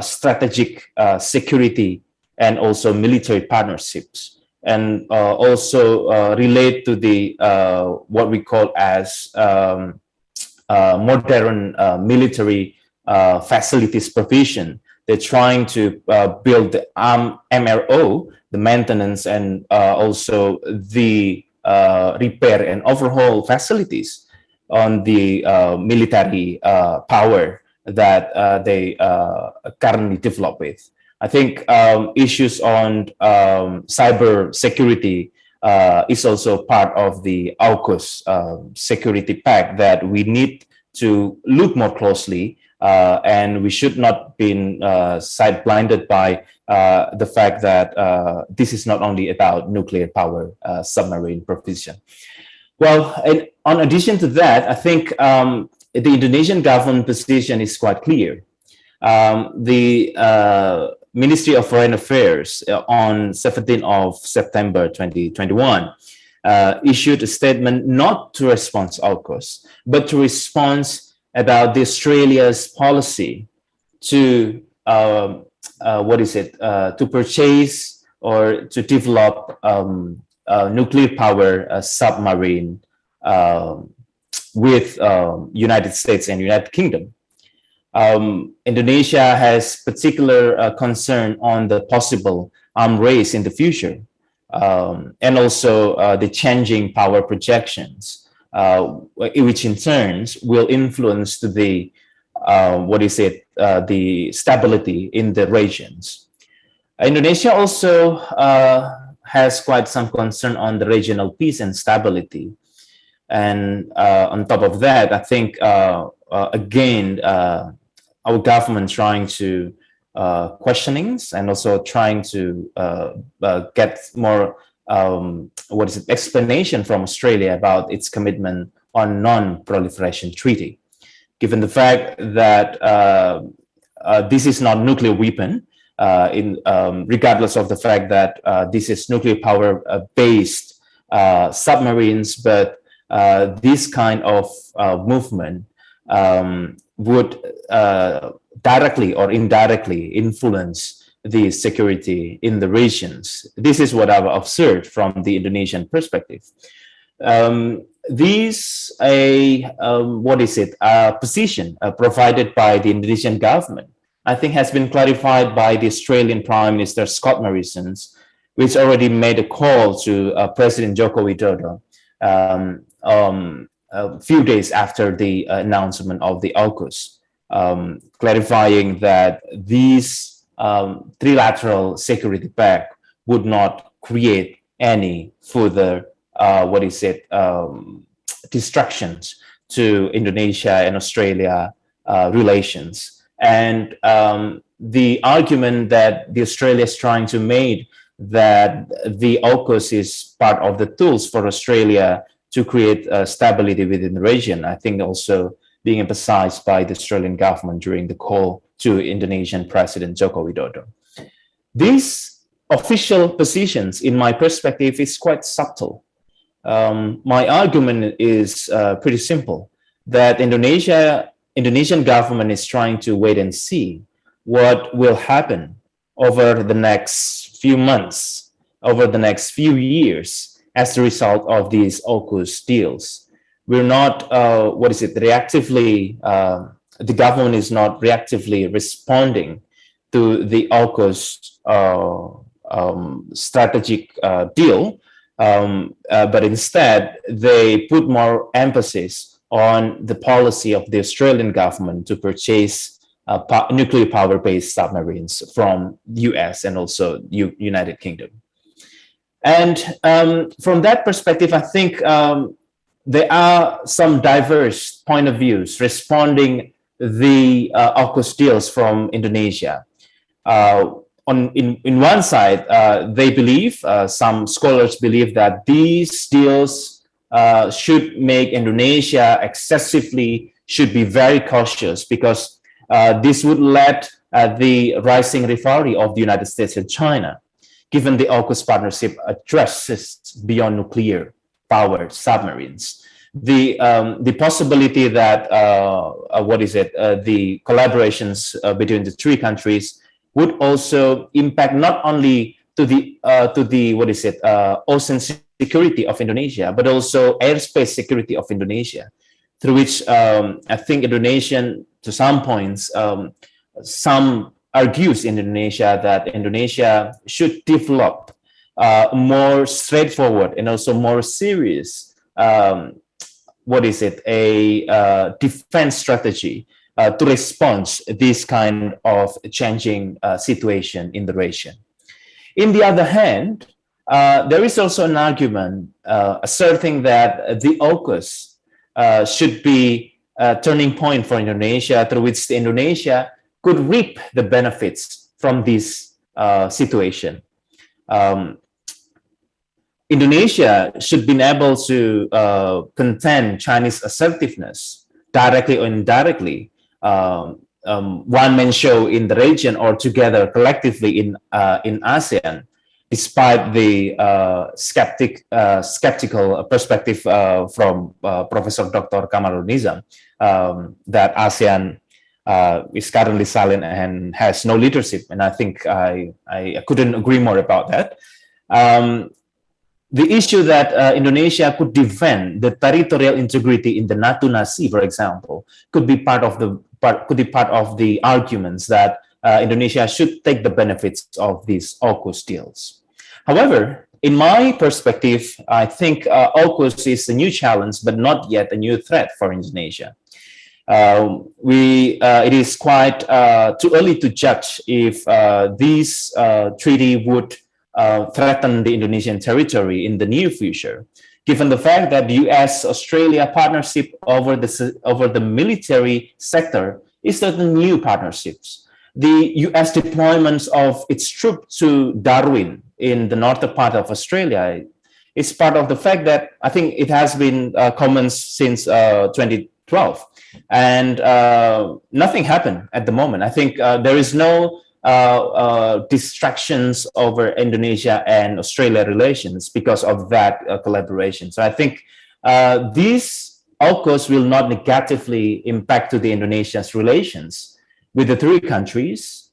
strategic security and also military partnerships, and also relate to the what we call as modern military facilities provision. They're trying to build the MRO, the maintenance, and also the repair and overhaul facilities on the military power that they currently develop with. I think issues on cyber security is also part of the AUKUS security pact that we need to look more closely, and we should not be side-blinded by the fact that this is not only about nuclear power submarine provision. Well, in addition to that, I think the Indonesian government position is quite clear. The Ministry of Foreign Affairs on 17th of September 2021 issued a statement not to respond to AUKUS, but to respond about the Australia's policy to to purchase or to develop nuclear power submarine with United States and United Kingdom. Indonesia has particular concern on the possible arms race in the future, and also the changing power projections, which in turn will influence the the stability in the regions. Indonesia also has quite some concern on the regional peace and stability. And on top of that, I think, again, our government trying to questionings and also trying to get more explanation from Australia about its commitment on non-proliferation treaty. Given the fact that this is not nuclear weapon, regardless of the fact that this is nuclear power based submarines, but this kind of movement would directly or indirectly influence the security in the regions. This is what I've observed from the Indonesian perspective. This position provided by the Indonesian government, I think, has been clarified by the Australian Prime Minister Scott Morrison, which already made a call to President Joko Widodo a few days after the announcement of the AUKUS, clarifying that these trilateral security pact would not create any further distractions to Indonesia and Australia relations. And the argument that the Australia is trying to make that the AUKUS is part of the tools for Australia to create stability within the region, I think also being emphasized by the Australian government during the call to Indonesian President Joko Widodo. These official positions, in my perspective, is quite subtle. My argument is pretty simple, that Indonesian government is trying to wait and see what will happen over the next few months, over the next few years, as a result of these AUKUS deals. We're not, reactively, the government is not reactively responding to the AUKUS strategic deal, but instead they put more emphasis on the policy of the Australian government to purchase nuclear power-based submarines from US and also United Kingdom. And from that perspective, I think there are some diverse point of views responding the AUKUS deals from Indonesia. In one side, they believe, some scholars believe that these deals should make Indonesia should be very cautious, because this would lead the rising rivalry of the United States and China, given the AUKUS partnership addresses beyond nuclear powered submarines. The possibility that the collaborations between the three countries would also impact not only to the ocean security of Indonesia, but also airspace security of Indonesia, through which I think Indonesian, to some points, some argues in Indonesia that Indonesia should develop more straightforward and also more serious defense strategy to respond to this kind of changing situation in the region. In the other hand, there is also an argument asserting that the AUKUS should be a turning point for Indonesia, through which Indonesia could reap the benefits from this situation. Indonesia should be able to contend Chinese assertiveness directly or indirectly one-man show in the region or together collectively in ASEAN, despite the skeptical perspective from Professor Dr. Kamarul Nizam, that ASEAN is currently silent and has no leadership. And I think I couldn't agree more about that. The issue that Indonesia could defend the territorial integrity in the Natuna Sea, for example, could be part of the arguments that Indonesia should take the benefits of these AUKUS deals. However, in my perspective, I think AUKUS is a new challenge, but not yet a new threat for Indonesia. It is quite too early to judge if this treaty would threaten the Indonesian territory in the near future, given the fact that the US-Australia partnership over the military sector is certain new partnerships. The US deployments of its troops to Darwin in the northern part of Australia is part of the fact that I think it has been common since 2012, and nothing happened at the moment. I think there is no distractions over Indonesia and Australia relations because of that collaboration. So I think these AUKUS will not negatively impact to the Indonesia's relations with the three countries,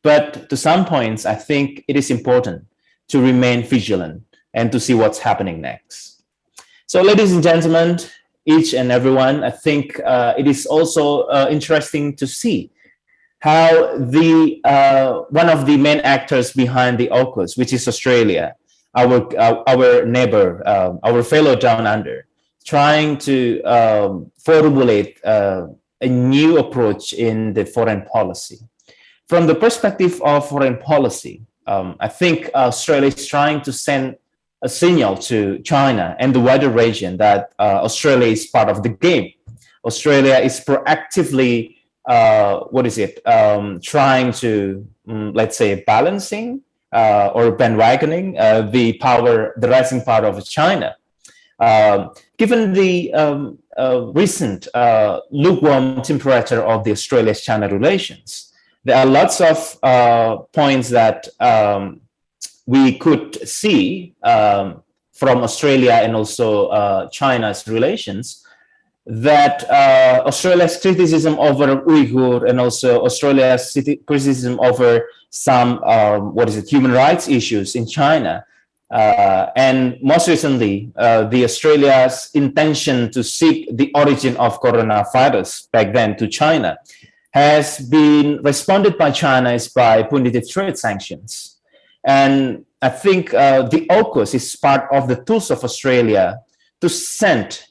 but to some points, I think it is important to remain vigilant and to see what's happening next. So ladies and gentlemen, each and everyone, I think it is also interesting to see how the one of the main actors behind the AUKUS, which is Australia, our neighbor, our fellow down under, trying to formulate a new approach in the foreign policy. From the perspective of foreign policy, I think Australia is trying to send a signal to China and the wider region that Australia is part of the game. Australia is proactively trying to, let's say, balancing or bandwagoning the rising power of China. Given the recent lukewarm temperature of the Australia-China relations, there are lots of points that we could see from Australia and also China's relations, that Australia's criticism over Uyghur and also Australia's criticism over some human rights issues in China, and most recently the Australia's intention to seek the origin of coronavirus back then to China, has been responded by China is by punitive trade sanctions. And I think the AUKUS is part of the tools of Australia to send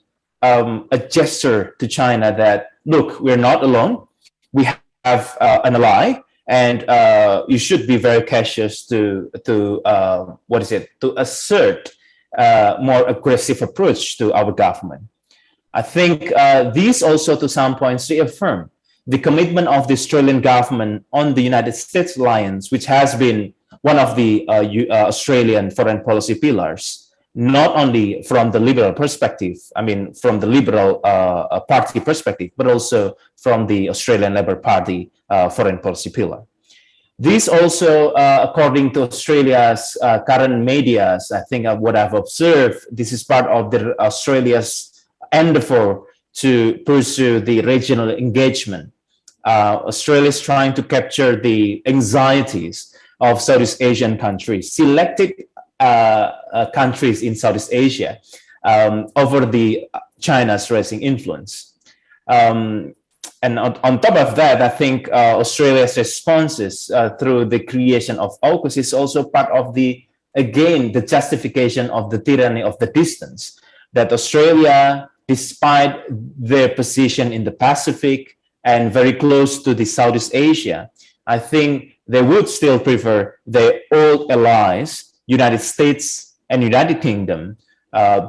a gesture to China that, look, we're not alone. We have an ally, and you should be very cautious to assert more aggressive approach to our government. I think these also, to some points, reaffirm the commitment of the Australian government on the United States alliance, which has been one of the Australian foreign policy pillars, not only from the liberal perspective, I mean, from the Liberal Party perspective, but also from the Australian Labor Party foreign policy pillar. This also, according to Australia's current media, I think what I've observed, this is part of Australia's endeavor to pursue the regional engagement. Australia is trying to capture the anxieties of Southeast Asian countries, selected countries in Southeast Asia, over the China's rising influence. And on top of that, I think Australia's responses through the creation of AUKUS is also part of the justification of the tyranny of the distance, that Australia, despite their position in the Pacific and very close to the Southeast Asia, I think they would still prefer their old allies, United States and United Kingdom,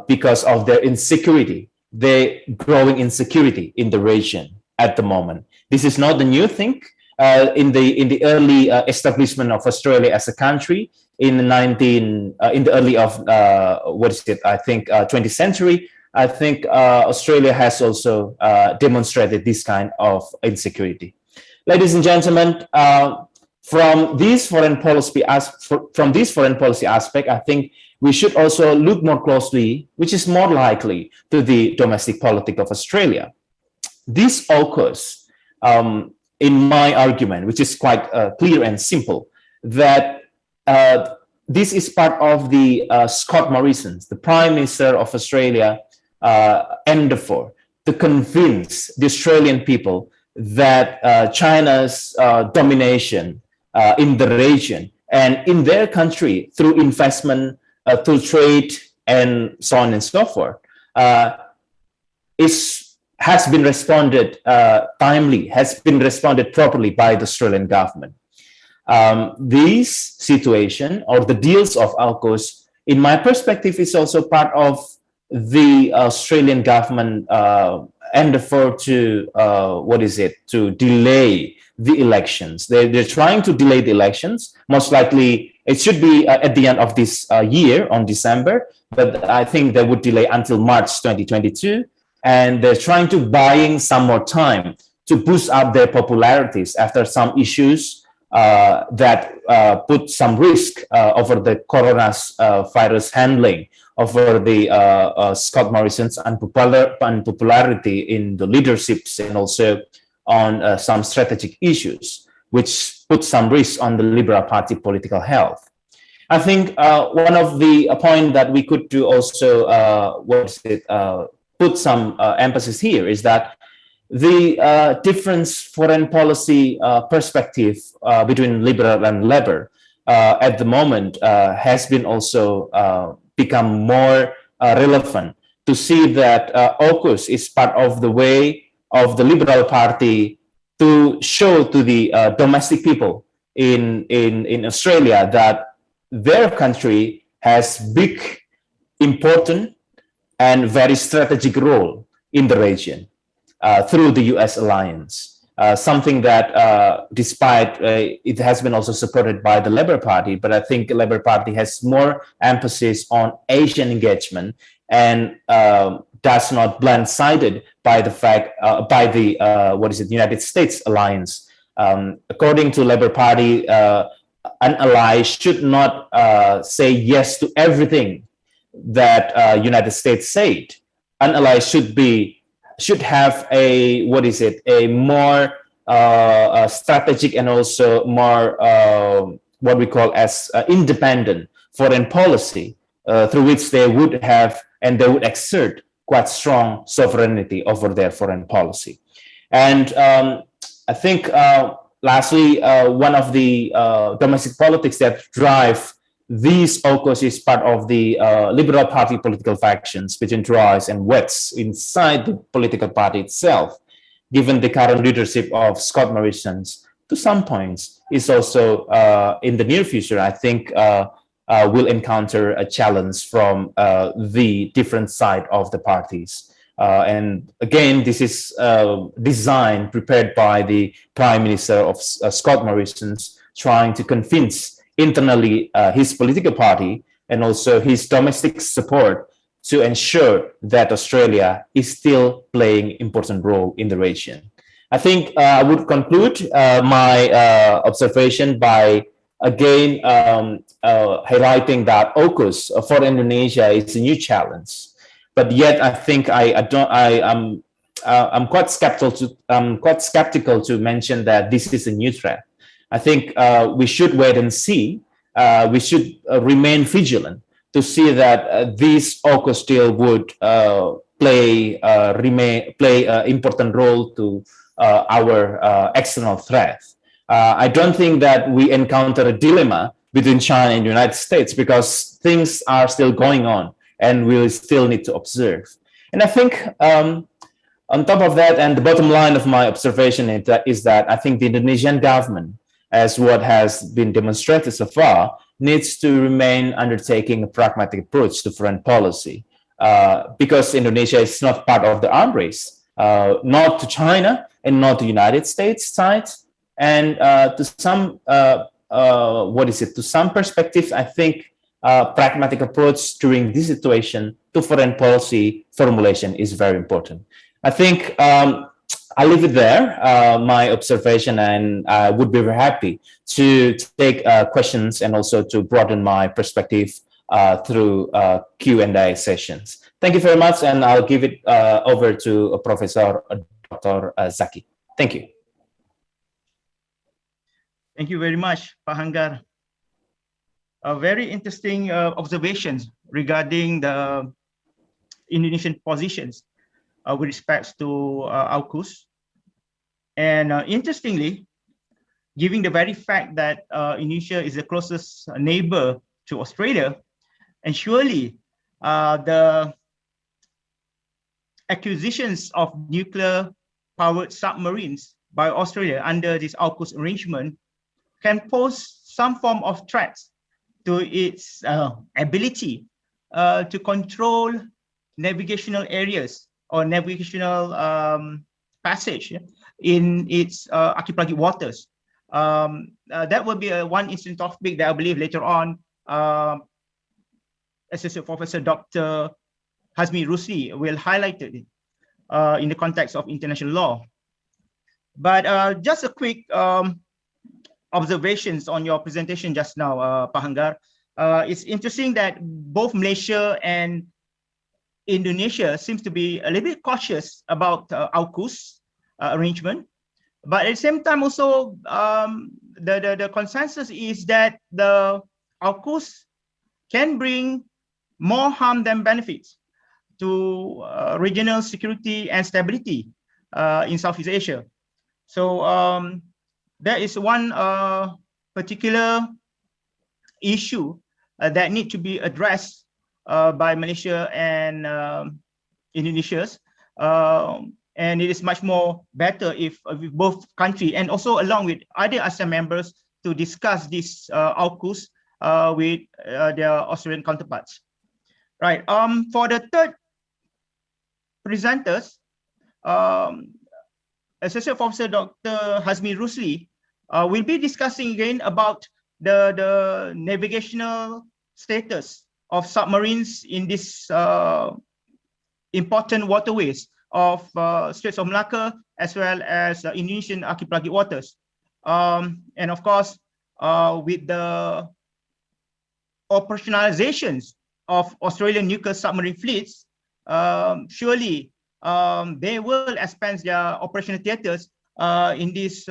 because of their insecurity, their growing insecurity in the region at the moment. This is not the new thing. In the early establishment of Australia as a country in the 20th century, I think Australia has also demonstrated this kind of insecurity. ladies and gentlemen, from these foreign policy aspect, I think we should also look more closely, which is more likely, to the domestic politics of Australia. This AUKUS, in my argument, which is quite clear and simple, that this is part of the Scott Morrison, the Prime Minister of Australia, endeavor to convince the Australian people that China's domination in the region and in their country through investment, through trade, and so on and so forth, has been responded timely, has been responded properly by the Australian government. This situation or the deals of AUKUS, in my perspective, is also part of the Australian government endeavor to to delay the elections. They're trying to delay the elections. Most likely, it should be at the end of this year on December, but I think they would delay until March 2022. And they're trying to buying some more time to boost up their popularities after some issues that put some risk over the coronavirus handling, over the Scott Morrison's unpopularity in the leaderships, and also on some strategic issues, which put some risk on the Liberal Party political health. I think one of the point that we could do also, put some emphasis here is that the different foreign policy perspective between Liberal and Labour at the moment has been also become more relevant to see that AUKUS is part of the way of the Liberal Party to show to the domestic people in Australia that their country has big, important, and very strategic role in the region through the US alliance. Something that, despite it has been also supported by the Labour Party, but I think the Labour Party has more emphasis on Asian engagement and does not blindsided by the fact United States alliance. According to Labour Party, an ally should not say yes to everything that United States said. An ally should have a more strategic and also more what we call as independent foreign policy through which they would have and they would exert quite strong sovereignty over their foreign policy. And I think lastly, one of the domestic politics that drive these AUKUS is part of the Liberal Party political factions between Rights and Wets inside the political party itself. Given the current leadership of Scott Morrison's, to some points, is also in the near future, I think, will encounter a challenge from the different side of the parties. And again, this is designed, prepared by the Prime Minister of Scott Morrison's, trying to convince internally his political party and also his domestic support to ensure that Australia is still playing important role in the region. I think I would conclude my observation by again highlighting that AUKUS for Indonesia is a new challenge, but yet I think I'm quite skeptical to mention that this is a new threat. I think we should wait and see. We should remain vigilant to see that this AUKUS deal would play an important role to our external threat. I don't think that we encounter a dilemma between China and the United States because things are still going on and we'll still need to observe. And I think on top of that, and the bottom line of my observation is that I think the Indonesian government, as what has been demonstrated so far, needs to remain undertaking a pragmatic approach to foreign policy because Indonesia is not part of the arms race, not to China and not to the United States sides. And to some, to some perspectives, I think pragmatic approach during this situation to foreign policy formulation is very important. I think I'll leave it there, my observation, and I would be very happy to take questions and also to broaden my perspective through Q&A sessions. Thank you very much, and I'll give it over to Professor Dr. Zaki. Thank you. Thank you very much, Pak Hanggar. Very interesting observations regarding the Indonesian positions with respect to AUKUS. And interestingly, given the very fact that Indonesia is the closest neighbor to Australia, and surely the acquisitions of nuclear-powered submarines by Australia under this AUKUS arrangement can pose some form of threats to its ability to control navigational areas or navigational passage in its archipelagic waters. That will be one interesting topic that I believe later on Associate Professor Dr. Hazmi Rusli will highlight it in the context of international law. But just a quick observations on your presentation just now, Pak Hanggar. It's interesting that both Malaysia and Indonesia seems to be a little bit cautious about AUKUS arrangement, but at the same time also the consensus is that the AUKUS can bring more harm than benefits to regional security and stability in Southeast Asia. So there is one particular issue that need to be addressed by Malaysia and Indonesia, and it is much more better if both countries and also along with other ASEAN members to discuss this AUKUS with their Australian counterparts. Right. For the third presenters, Associate Professor Dr. Hazmi Rusli will be discussing again about the navigational status of submarines in this important waterways of Straits of Malacca as well as Indonesian archipelagic waters. And of course, with the operationalizations of Australian nuclear submarine fleets, surely they will expand their operational theaters in these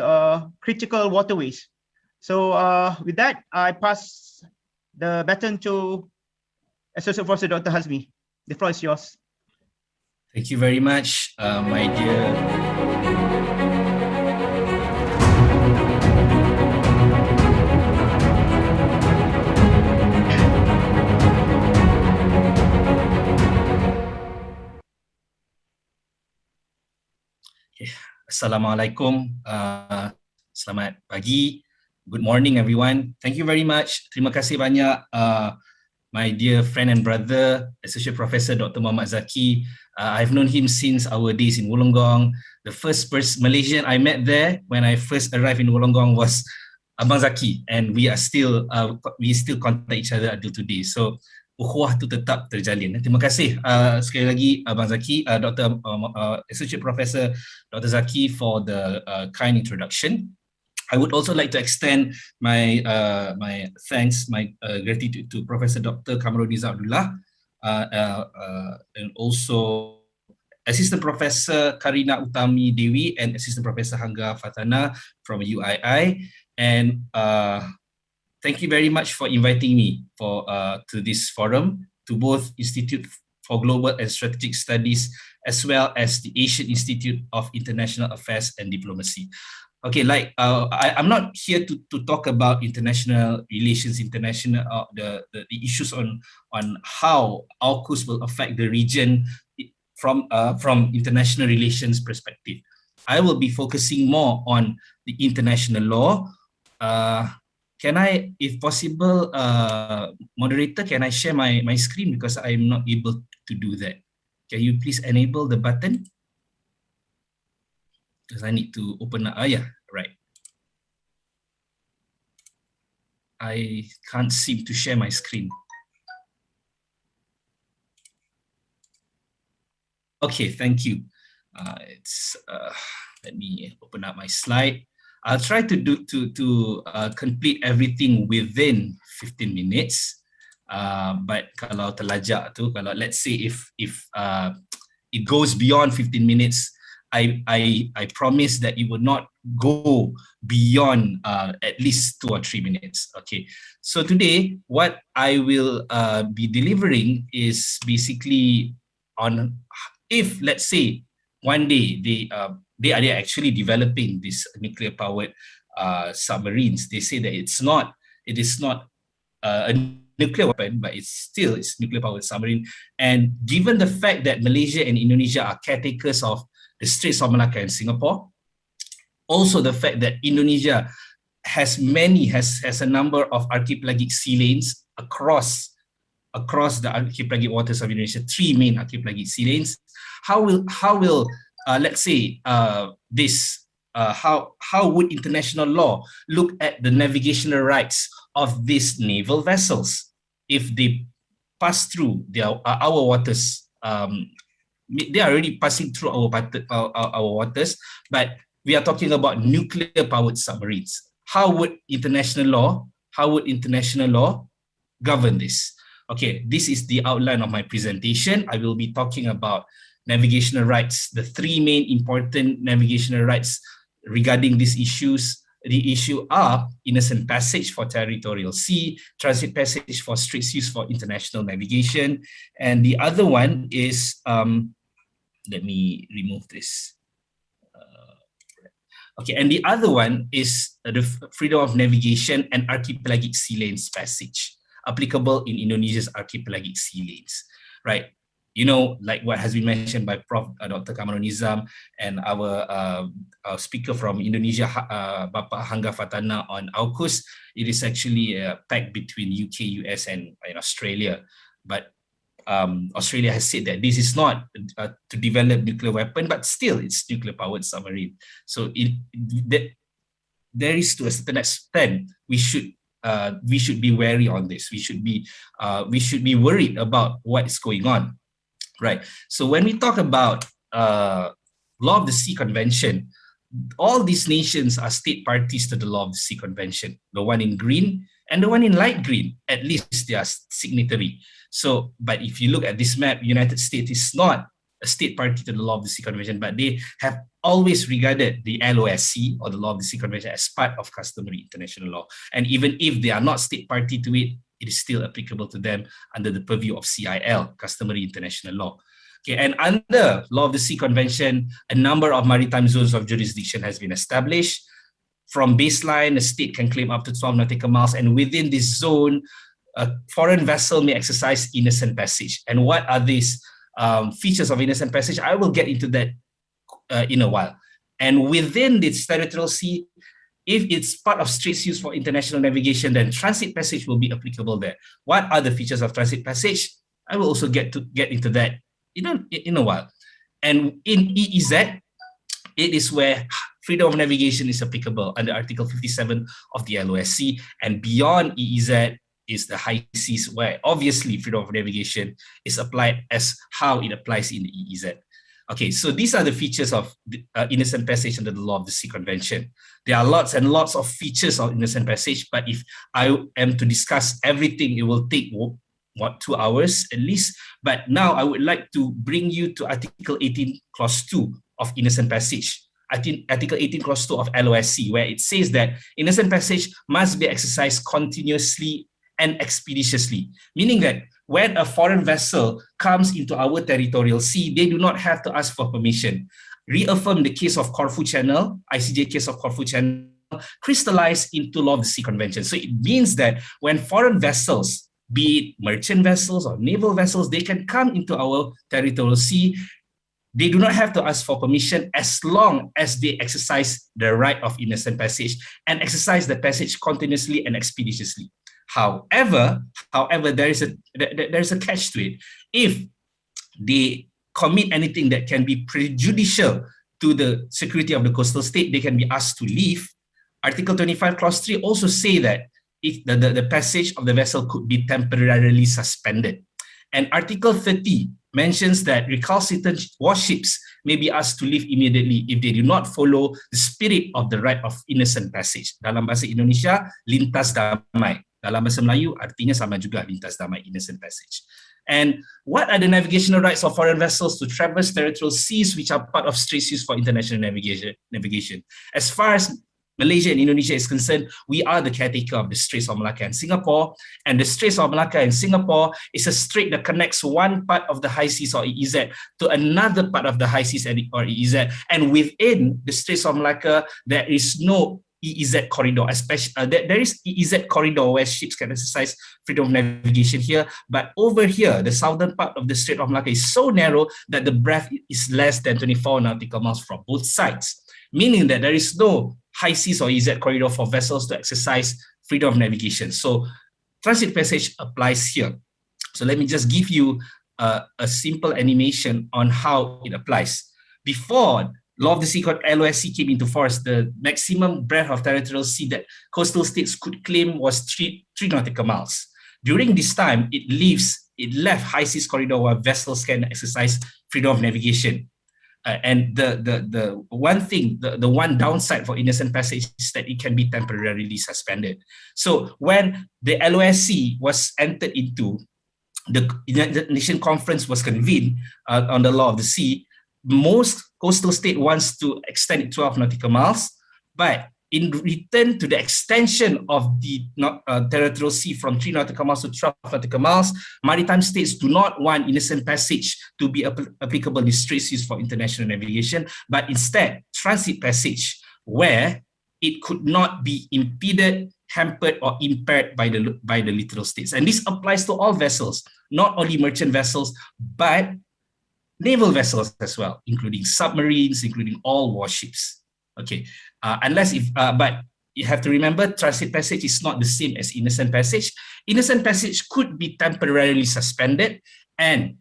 critical waterways. So with that, I pass the baton to Associate Professor Dr. Hazmi. The floor is yours. Thank you very much, my dear. Assalamualaikum. Selamat pagi. Good morning, everyone. Thank you very much. Terima kasih banyak, my dear friend and brother, Associate Professor Dr. Muhammad Zaki. I've known him since our days in Wollongong. The first Malaysian I met there when I first arrived in Wollongong was Abang Zaki, and we still contact each other until today. So ukhuwah tu tetap terjalin. Terima kasih sekali lagi Abang Zaki, Dr. Associate Professor Dr. Zaki for the kind introduction. I would also like to extend my thanks, my gratitude to Professor Dr. Kamarudin Abdullah and also Assistant Professor Karina Utami Dewi and Assistant Professor Hanggar Fatana from UII. And thank you very much for inviting me to this forum, to both Institute for Global and Strategic Studies as well as the Asian Institute of International Affairs and Diplomacy. Okay, I'm not here to talk about international relations, the issues on how AUKUS will affect the region from international relations perspective. I will be focusing more on the international law. Can I, if possible, moderator, can I share my screen because I'm not able to do that? Can you please enable the button? Because I need to open up. Yeah, right. I can't seem to share my screen. Okay, thank you. Let me open up my slide. I'll try to complete everything within 15 minutes. But kalau terlajak tu, kalau let's say if it goes beyond 15 minutes, I promise that it will not go beyond at least 2 or 3 minutes. Okay. So today, what I will be delivering is basically on if, let's say, one day they are actually developing this nuclear powered submarines. They say that it is not a nuclear weapon, but it's nuclear powered submarine. And given the fact that Malaysia and Indonesia are caretakers of the Straits of Malacca and Singapore, also the fact that Indonesia has a number of archipelagic sea lanes across the archipelagic waters of Indonesia, 3 main archipelagic sea lanes. How will let's say how would international law look at the navigational rights of these naval vessels if they pass through our waters? They are already passing through our waters, but we are talking about nuclear powered submarines. How would international law govern this? Okay, this is the outline of my presentation. I will be talking about navigational rights, the 3 main important navigational rights regarding these issues. The issue are innocent passage for territorial sea, transit passage for straits used for international navigation, and the other one is, let me remove this. Okay, and the other one is the freedom of navigation and archipelagic sea lanes passage, applicable in Indonesia's archipelagic sea lanes, right? You know, like what has been mentioned by Prof. Dr. Kamarul Nizam and our speaker from Indonesia, Bapak Hangga Fatana on AUKUS, it is actually a pact between UK, US, and Australia. But Australia has said that this is not to develop nuclear weapon, but still it's nuclear powered submarine. So there is, to a certain extent, we should be wary on this. We should be worried about what is going on. Right. So when we talk about Law of the Sea Convention, all these nations are state parties to the Law of the Sea Convention. The one in green and the one in light green, at least they are signatory. So, but if you look at this map, United States is not a state party to the Law of the Sea Convention, but they have always regarded the LOSC, or the Law of the Sea Convention, as part of customary international law. And even if they are not state party to it, it is still applicable to them under the purview of CIL, customary international law. Okay, and under Law of the Sea Convention, a number of maritime zones of jurisdiction has been established. From baseline, a state can claim up to 12 nautical miles, and within this zone, a foreign vessel may exercise innocent passage. And what are these features of innocent passage? I will get into that in a while. And within this territorial sea, if it's part of straits used for international navigation, then transit passage will be applicable there. What are the features of transit passage? I will also get into that in a while. And in EEZ, it is where freedom of navigation is applicable under Article 57 of the LOSC, and beyond EEZ is the high seas, where obviously freedom of navigation is applied as how it applies in the EEZ. Okay, so these are the features of innocent passage under the Law of the Sea Convention. There are lots and lots of features of innocent passage, but if I am to discuss everything, it will take, what, 2 hours at least. But now I would like to bring you to Article 18, Clause 2 of innocent passage. Article 18, Clause 2 of LOSC, where it says that innocent passage must be exercised continuously and expeditiously, meaning that when a foreign vessel comes into our territorial sea, they do not have to ask for permission. Reaffirm the case of Corfu Channel, ICJ case of Corfu Channel, crystallized into Law of the Sea Convention. So it means that when foreign vessels, be it merchant vessels or naval vessels, they can come into our territorial sea. They do not have to ask for permission as long as they exercise the right of innocent passage and exercise the passage continuously and expeditiously. However, there is a catch to it. If they commit anything that can be prejudicial to the security of the coastal state, they can be asked to leave. Article 25, Clause 3 also say that if the passage of the vessel could be temporarily suspended. And Article 30 mentions that recalcitrant warships may be asked to leave immediately if they do not follow the spirit of the right of innocent passage. Dalam bahasa Indonesia, lintas damai. Dalam bahasa Melayu, artinya sama juga, lintas damai, innocent passage. And what are the navigational rights of foreign vessels to traverse territorial seas which are part of straits used for international navigation? As far as Malaysia and Indonesia is concerned, we are the caretaker of the Straits of Malacca and Singapore, and the Straits of Malacca and Singapore is a strait that connects one part of the high seas or EEZ to another part of the high seas or EEZ, and within the Straits of Malacca, there is no EEZ corridor, especially there is EEZ corridor where ships can exercise freedom of navigation here, but over here, the southern part of the Strait of Malacca is so narrow that the breadth is less than 24 nautical miles from both sides, meaning that there is no high seas or EEZ corridor for vessels to exercise freedom of navigation. So transit passage applies here. So let me just give you a simple animation on how it applies. Before Law of the Sea LOSC came into force, the maximum breadth of territorial sea that coastal states could claim was 3 nautical miles. During this time, it left high seas corridor where vessels can exercise freedom of navigation. And the one downside for innocent passage is that it can be temporarily suspended. So when the LOSC was entered into, the United Nations Conference was convened on the Law of the Sea, most coastal state wants to extend it 12 nautical miles, but in return to the extension of the territorial sea from 3 nautical miles to 12 nautical miles, maritime states do not want innocent passage to be applicable in straits used for international navigation, but instead transit passage where it could not be impeded, hampered, or impaired by the littoral states. And this applies to all vessels, not only merchant vessels, but naval vessels as well, including submarines, including all warships. Okay, but you have to remember, transit passage is not the same as innocent passage. Innocent passage could be temporarily suspended, and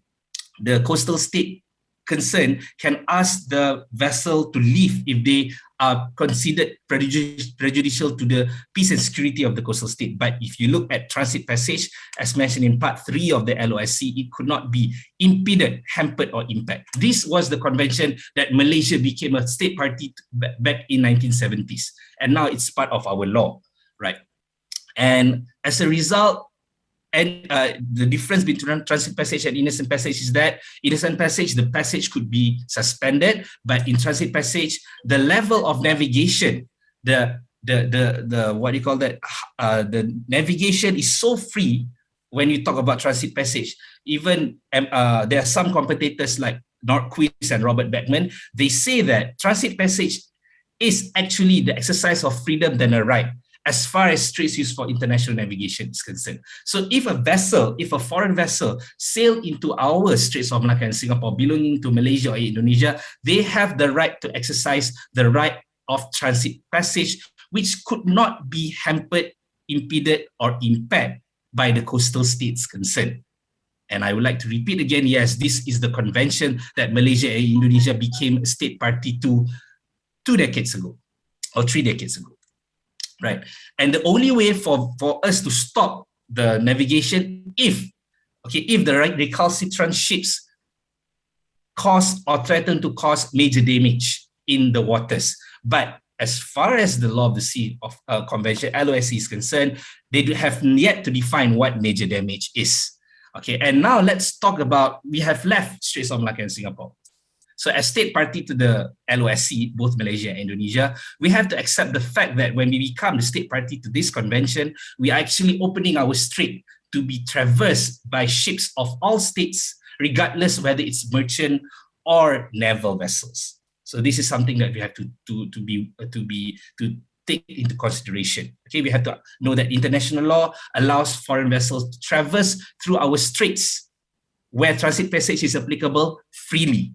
the coastal state concerned can ask the vessel to leave if they are considered prejudicial to the peace and security of the coastal state. But if you look at transit passage, as mentioned in part 3 of the LOSC, it could not be impeded, hampered, or impaired. This was the convention that Malaysia became a state party back in 1970s, and now it's part of our law, right? And as a result, and the difference between transit passage and innocent passage is that innocent passage, the passage could be suspended, but in transit passage, the level of navigation, the what do you call that? The navigation is so free when you talk about transit passage. Even there are some commentators like Nordquist and Robert Beckman. They say that transit passage is actually the exercise of freedom than a right, as far as straits used for international navigation is concerned. So if a foreign vessel sail into our Straits of Malacca and Singapore belonging to Malaysia or Indonesia, they have the right to exercise the right of transit passage, which could not be hampered, impeded, or impaired by the coastal states concerned. And I would like to repeat again, yes, this is the convention that Malaysia and Indonesia became a state party to 2 decades ago, or 3 decades ago. Right, and the only way for us to stop the navigation if the recalcitrant ships cause or threaten to cause major damage in the waters. But as far as the Law of the Sea of Convention LOSC is concerned, they have yet to define what major damage is. Okay, and now let's talk about, we have left Straits of Malacca and Singapore. So as state party to the LOSC, both Malaysia and Indonesia, we have to accept the fact that when we become the state party to this convention, we are actually opening our strait to be traversed by ships of all states, regardless whether it's merchant or naval vessels. So this is something that we have to take into consideration. Okay, we have to know that international law allows foreign vessels to traverse through our straits where transit passage is applicable freely.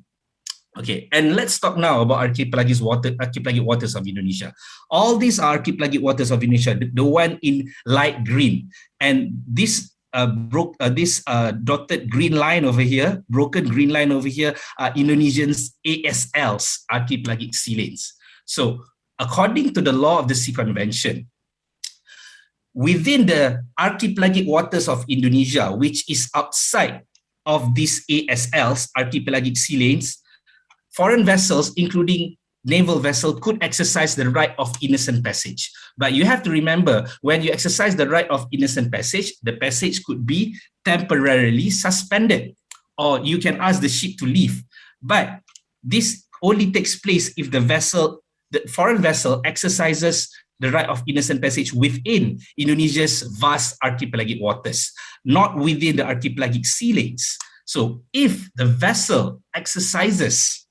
Okay, and let's talk now about archipelagic waters of Indonesia. All these are archipelagic waters of Indonesia, the one in light green. And this dotted green line over here, broken green line over here, are Indonesians' ASLs, archipelagic sea lanes. So according to the Law of the Sea Convention, within the archipelagic waters of Indonesia, which is outside of these ASLs, archipelagic sea lanes, foreign vessels, including naval vessel, could exercise the right of innocent passage. But you have to remember, when you exercise the right of innocent passage, the passage could be temporarily suspended, or you can ask the ship to leave. But this only takes place if the foreign vessel exercises the right of innocent passage within Indonesia's vast archipelagic waters, not within the archipelagic sea lanes. So if the vessel exercises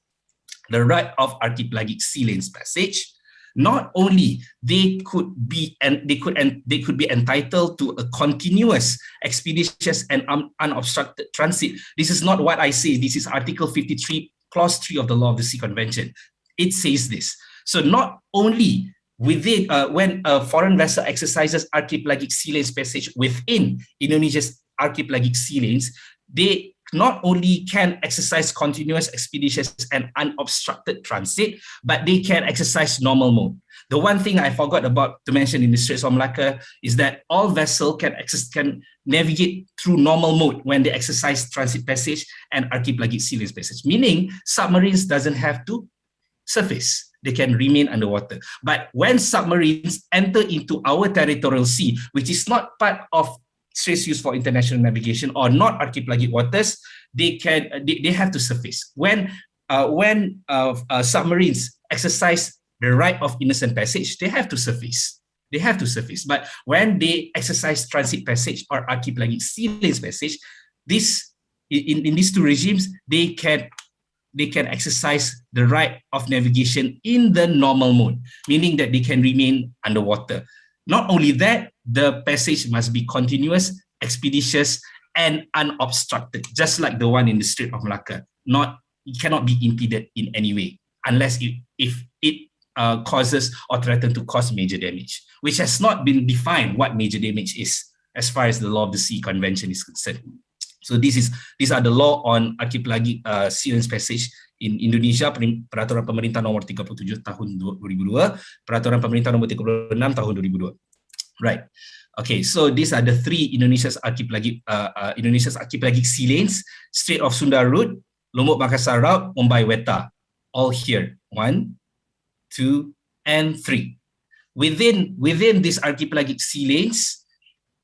the right of archipelagic sea lanes passage, not only they could be entitled to a continuous, expeditious, and unobstructed transit. This is not what I say. This is Article 53, Clause 3 of the Law of the Sea Convention. It says this. So not only within when a foreign vessel exercises archipelagic sea lanes passage within Indonesia's archipelagic sea lanes, they not only can exercise continuous, expeditious, and unobstructed transit, but they can exercise normal mode. The one thing I forgot about to mention in the Straits of Malacca is that all vessels can navigate through normal mode when they exercise transit passage and archipelagic sea lanes passage, meaning submarines doesn't have to surface. They can remain underwater. But when submarines enter into our territorial sea, which is not part of straits used for international navigation or not archipelagic waters, they have to surface. When submarines exercise the right of innocent passage, they have to surface. But when they exercise transit passage or archipelagic sea lanes passage, in these two regimes, they can exercise the right of navigation in the normal mode, meaning that they can remain underwater. Not only that, the passage must be continuous, expeditious, and unobstructed, just like the one in the Strait of Malacca. It cannot be impeded in any way, unless if it causes or threatens to cause major damage, which has not been defined what major damage is, as far as the Law of the Sea Convention is concerned. So these are the law on archipelagic sea lanes passage in Indonesia, Peraturan Pemerintah Nomor 37 Tahun 2002, Peraturan Pemerintah Nomor 36 Tahun 2002. Right. Okay, so these are the three Indonesia's archipelagic sea lanes: Strait of Sunda Route, Lombok Makassar Route, Mumbai Weta, all here. 1, 2, and 3. Within these archipelagic sea lanes,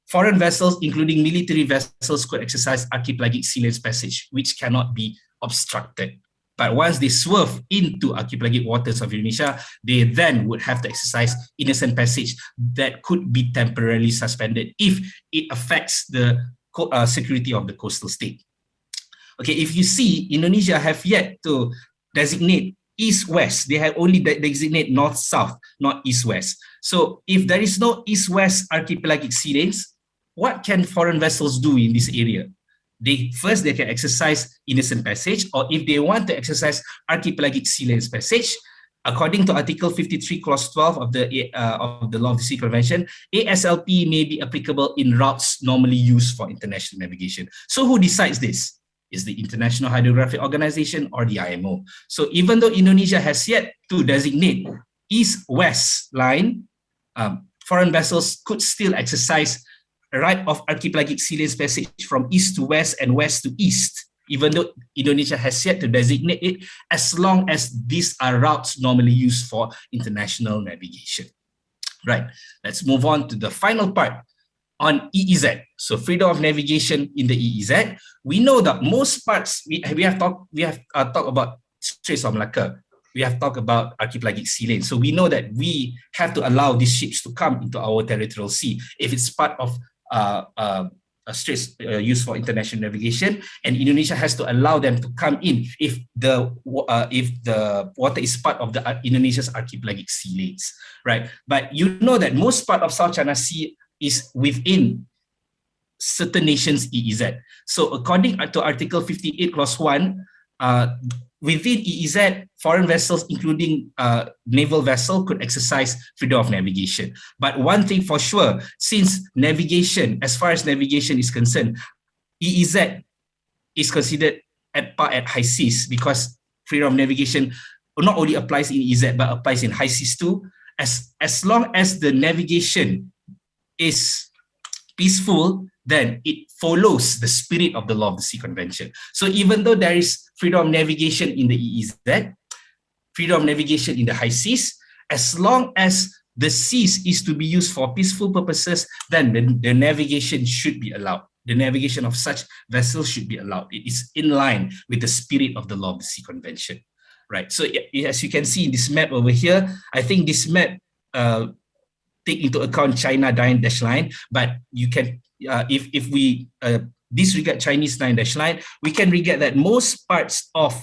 foreign vessels, including military vessels, could exercise archipelagic sea lanes passage, which cannot be obstructed. But once they swerve into archipelagic waters of Indonesia, they then would have to exercise innocent passage that could be temporarily suspended if it affects the security of the coastal state. Okay, if you see, Indonesia have yet to designate east-west. They have only designate north-south, not east-west. So if there is no east-west archipelagic sea lanes, what can foreign vessels do in this area? They can exercise innocent passage, or if they want to exercise archipelagic sea lanes passage, according to Article 53, Clause 12 of the Law of the Sea Convention, ASLP may be applicable in routes normally used for international navigation. So who decides this? Is the International Hydrographic Organization or the IMO? So even though Indonesia has yet to designate east-west line, foreign vessels could still exercise right of archipelagic sea lanes passage from east to west and west to east, even though Indonesia has yet to designate it, as long as these are routes normally used for international navigation. Right, let's move on to the final part on EEZ. So freedom of navigation in the EEZ. We know that most parts, we have talked about Straits of Malacca. We have talked about archipelagic sea lanes. So we know that we have to allow these ships to come into our territorial sea if it's part of straits used for international navigation, and Indonesia has to allow them to come in if the water is part of the Indonesia's archipelagic sea lanes, right? But you know that most part of South China Sea is within certain nations' EEZ. So according to Article 58, Clause 1, within EEZ, foreign vessels, including naval vessel, could exercise freedom of navigation. But one thing for sure, since navigation, as far as navigation is concerned, EEZ is considered at par at high seas, because freedom of navigation not only applies in EEZ, but applies in high seas too. As long as the navigation is peaceful, then it follows the spirit of the Law of the Sea Convention. So even though there is freedom of navigation in the EEZ, freedom of navigation in the high seas, as long as the seas is to be used for peaceful purposes, then the navigation should be allowed. The navigation of such vessels should be allowed. It is in line with the spirit of the Law of the Sea Convention, right? So as you can see in this map over here, I think this map take into account China dash line, but you can, if we disregard Chinese dash line, we can regard that most parts of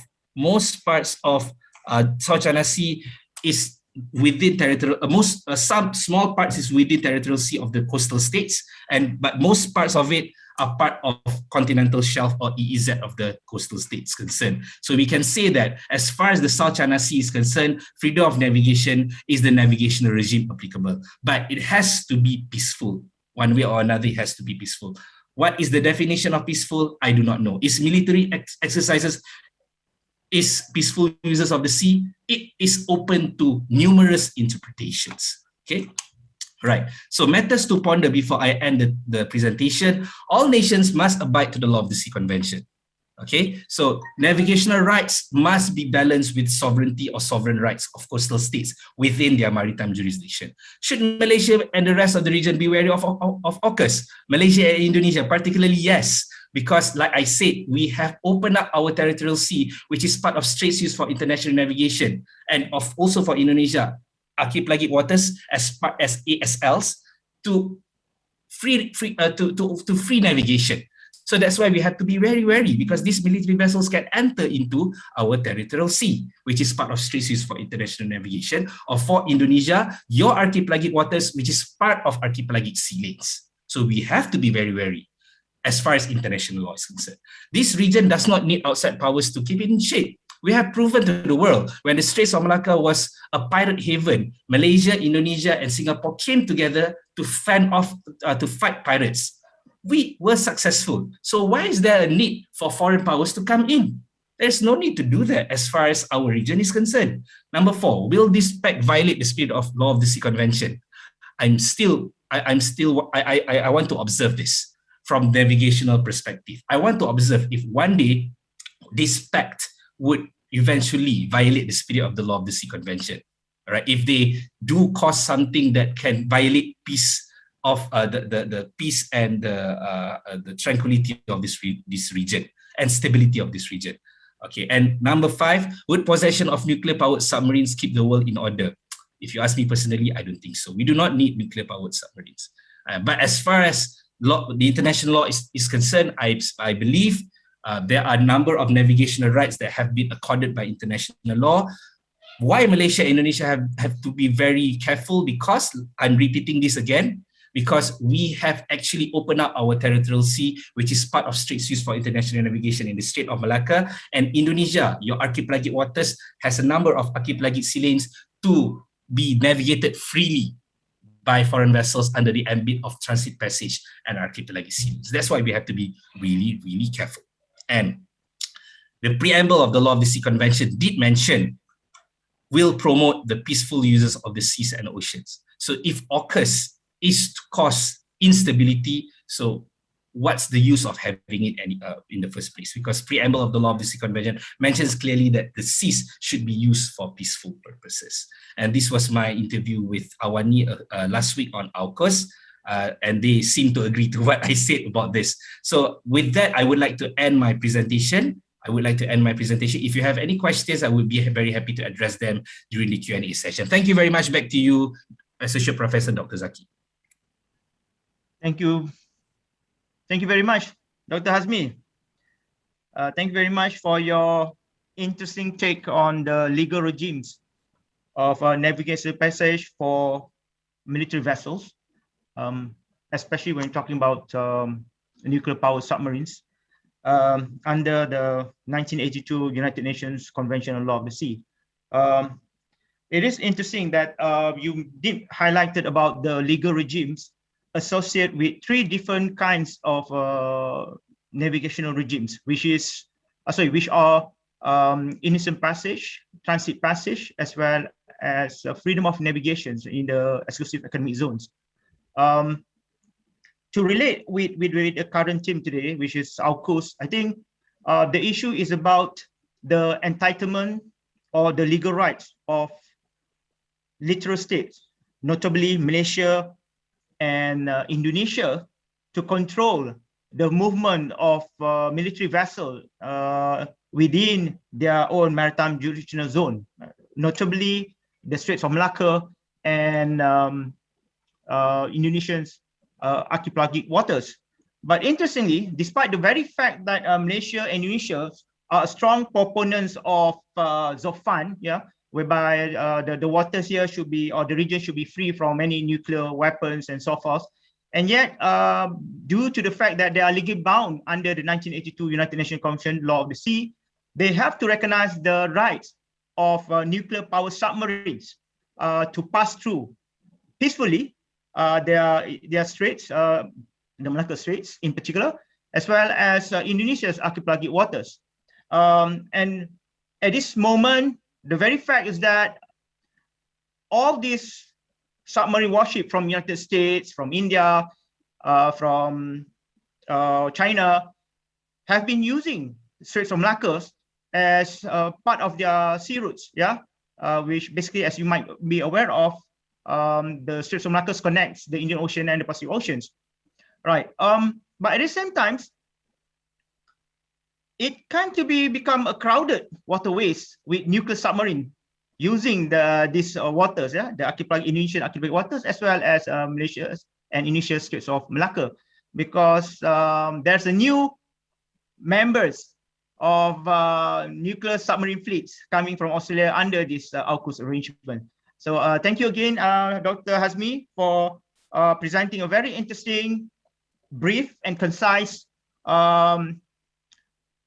South China Sea is within territorial, some small parts is within territorial sea of the coastal states, but most parts of it are part of continental shelf or EEZ of the coastal states concerned. So we can say that as far as the South China Sea is concerned, freedom of navigation is the navigational regime applicable, but it has to be peaceful. One way or another, it has to be peaceful. What is the definition of peaceful? I do not know. Is military exercises is peaceful users of the sea? It is open to numerous interpretations. Okay, right. So matters to ponder before I end the presentation. All nations must abide to the Law of the Sea Convention. Okay, so navigational rights must be balanced with sovereignty or sovereign rights of coastal states within their maritime jurisdiction. Should Malaysia and the rest of the region be wary of AUKUS? Malaysia and Indonesia particularly, yes. Because like I said, we have opened up our territorial sea, which is part of straits used for international navigation, and also for Indonesia, archipelagic waters as part as ASLs to free navigation. So that's why we have to be very wary, because these military vessels can enter into our territorial sea, which is part of straits used for international navigation, or for Indonesia, your archipelagic waters, which is part of archipelagic sea lanes. So we have to be very wary as far as international law is concerned. This region does not need outside powers to keep it in shape. We have proven to the world when the Straits of Malacca was a pirate haven, Malaysia, Indonesia, and Singapore came together to fend off, to fight pirates. We were successful. So why is there a need for foreign powers to come in? There's no need to do that as far as our region is concerned. Number 4, will this pact violate the spirit of Law of the Sea Convention? I want to observe this from navigational perspective. I want to observe if one day this pact would eventually violate the spirit of the Law of the Sea Convention. All right, if they do cause something that can violate peace of the peace and the tranquility of this region and stability of this region. Okay, and number 5, would possession of nuclear-powered submarines keep the world in order? If you ask me personally, I don't think so. We do not need nuclear-powered submarines. But as far as the international law is concerned, I believe there are a number of navigational rights that have been accorded by international law. Why Malaysia and Indonesia have to be very careful? Because, I'm repeating this again, because we have actually opened up our territorial sea, which is part of straits used for international navigation in the Strait of Malacca, and Indonesia, your archipelagic waters, has a number of archipelagic sea lanes to be navigated freely by foreign vessels under the ambit of transit passage and archipelagic sea lanes. That's why we have to be really, really careful. And the preamble of the Law of the Sea Convention did mention will promote the peaceful uses of the seas and oceans. So if AUKUS is to cause instability, so what's the use of having it in the first place? Because preamble of the Law of the Sea Convention mentions clearly that the seas should be used for peaceful purposes. And this was my interview with Awani last week on AUKUS, and they seem to agree to what I said about this. So with that, I would like to end my presentation. If you have any questions, I would be very happy to address them during the Q&A session. Thank you very much. Back to you, Associate Professor Dr. Zaki. Thank you. Thank you very much, Dr. Hazmi. Thank you very much for your interesting take on the legal regimes of navigation passage for military vessels, especially when talking about nuclear-powered submarines under the 1982 United Nations Convention on Law of the Sea. It is interesting that you did highlighted about the legal regimes associated with 3 different kinds of navigational regimes, which are innocent passage, transit passage, as well as freedom of navigation in the exclusive economic zones. to relate with the current theme today, which is AUKUS, I think the issue is about the entitlement or the legal rights of littoral states, notably Malaysia and Indonesia, to control the movement of military vessels within their own maritime jurisdictional zone, notably the Straits of Malacca and Indonesian's archipelagic waters. But interestingly, despite the very fact that Malaysia and Indonesia are strong proponents of Zofan, whereby the waters here should be, or the region should be free from any nuclear weapons and so forth. And yet, due to the fact that they are legally bound under the 1982 United Nations Convention Law of the Sea, they have to recognize the rights of nuclear power submarines to pass through peacefully their straits, the Malacca Straits in particular, as well as Indonesia's archipelagic waters. And at this moment, the very fact is that all these submarine warships from United States, from India, from China, have been using Straits of Malacca as part of their sea routes, which basically, as you might be aware of, the Straits of Malacca connects the Indian Ocean and the Pacific Oceans, right? But at the same time, it kind of become a crowded waterways with nuclear submarine using these waters, the Indonesian archipelagic waters, as well as Malaysia's and Indonesia's Straits of Malacca, because there's a new members of nuclear submarine fleets coming from Australia under this AUKUS arrangement. So thank you again, Dr. Hazmi, for presenting a very interesting, brief and concise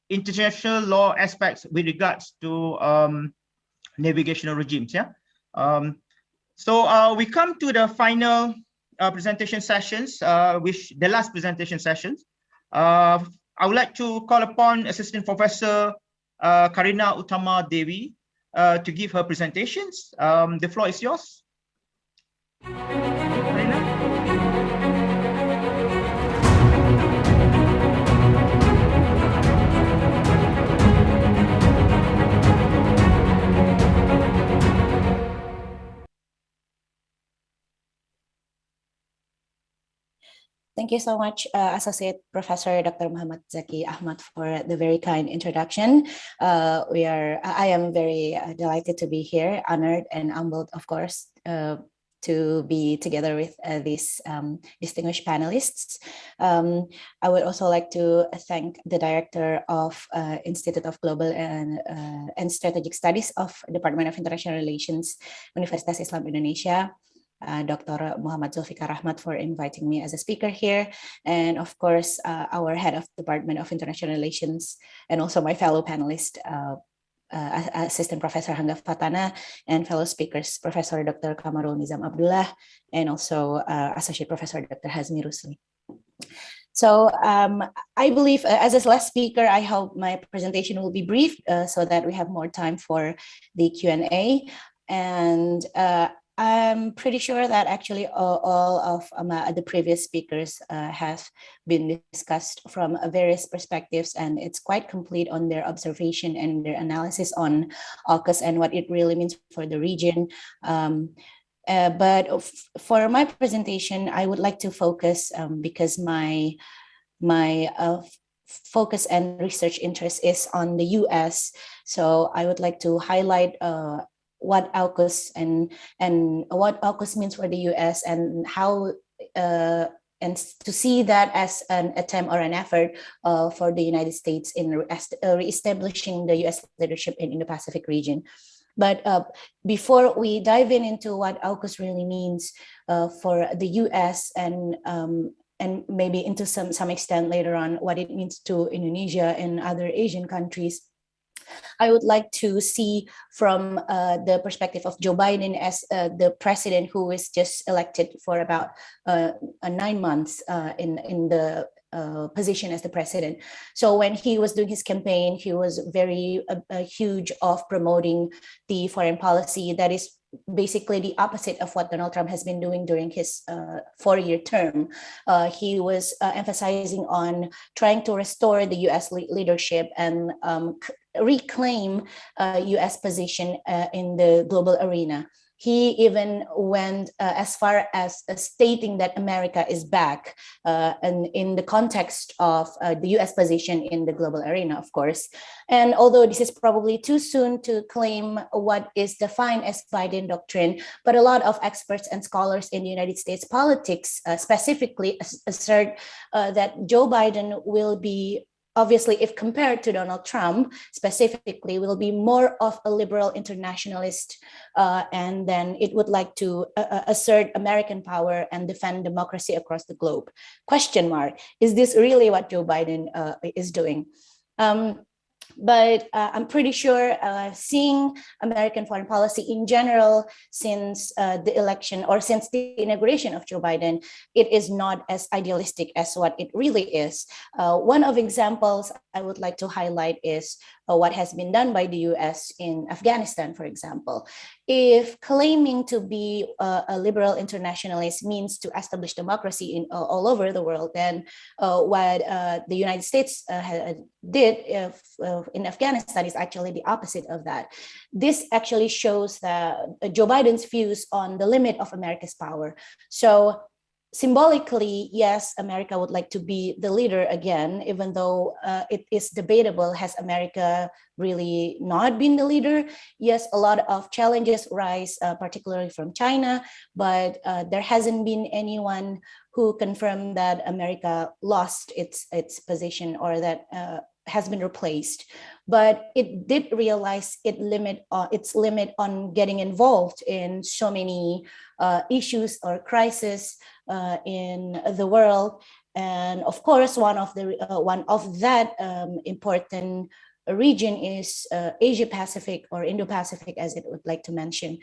international law aspects with regards to navigational regimes. So we come to the final presentation sessions, which the last presentation sessions. I would like to call upon Assistant Professor Karina Utama Devi to give her presentations. The floor is yours. Karina? Thank you so much, Associate Professor Dr. Muhammad Zaki Ahmad, for the very kind introduction. I am very delighted to be here, honored and humbled, of course, to be together with these distinguished panelists. I would also like to thank the Director of Institute of Global and Strategic Studies of Department of International Relations, Universitas Islam Indonesia, Dr. Muhammad Zulfikar Ahmad, for inviting me as a speaker here, and of course our head of Department of International Relations, and also my fellow panelist, Assistant Professor Hangga Fatana, and fellow speakers, Professor Dr. Kamarul Nizam Abdullah, and also Associate Professor Dr. Hazmi Rusli. So I believe, as a last speaker, I hope my presentation will be brief so that we have more time for the Q&A. And I'm pretty sure that actually all of the previous speakers have been discussed from various perspectives, and it's quite complete on their observation and their analysis on AUKUS and what it really means for the region. But for my presentation, I would like to focus, because my focus and research interest is on the US. So I would like to highlight what AUKUS and what AUKUS means for the US, and how and to see that as an attempt or an effort for the United States in reestablishing the US leadership in the Pacific region. But before we dive into what AUKUS really means for the US, and maybe into some extent later on what it means to Indonesia and other Asian countries, I would like to see from the perspective of Joe Biden as the president who is just elected for about 9 months in the position as the president. So when he was doing his campaign, he was very huge of promoting the foreign policy that is basically the opposite of what Donald Trump has been doing during his 4-year term. He was emphasizing on trying to restore the US leadership and reclaim US position in the global arena. He even went as far as stating that America is back, and in the context of the US position in the global arena, of course. And although this is probably too soon to claim what is defined as Biden doctrine, but a lot of experts and scholars in the United States politics specifically assert that Joe Biden will be, obviously, if compared to Donald Trump specifically, will be more of a liberal internationalist, and then it would like to assert American power and defend democracy across the globe. Question mark, is this really what Joe Biden is doing? But I'm pretty sure seeing American foreign policy in general since the election or since the inauguration of Joe Biden, it is not as idealistic as what it really is. One of examples I would like to highlight is what has been done by the US in Afghanistan, for example. If claiming to be a liberal internationalist means to establish democracy in all over the world, then what the United States did in Afghanistan is actually the opposite of that. This actually shows that Joe Biden's views on the limit of America's power. So symbolically, yes, America would like to be the leader again, even though it is debatable, has America really not been the leader? Yes, a lot of challenges rise, particularly from China, but there hasn't been anyone who confirmed that America lost its position or that has been replaced. But it did realize its limit on getting involved in so many issues or crises in the world. And of course, one of that important region is Asia Pacific or Indo-Pacific, as it would like to mention.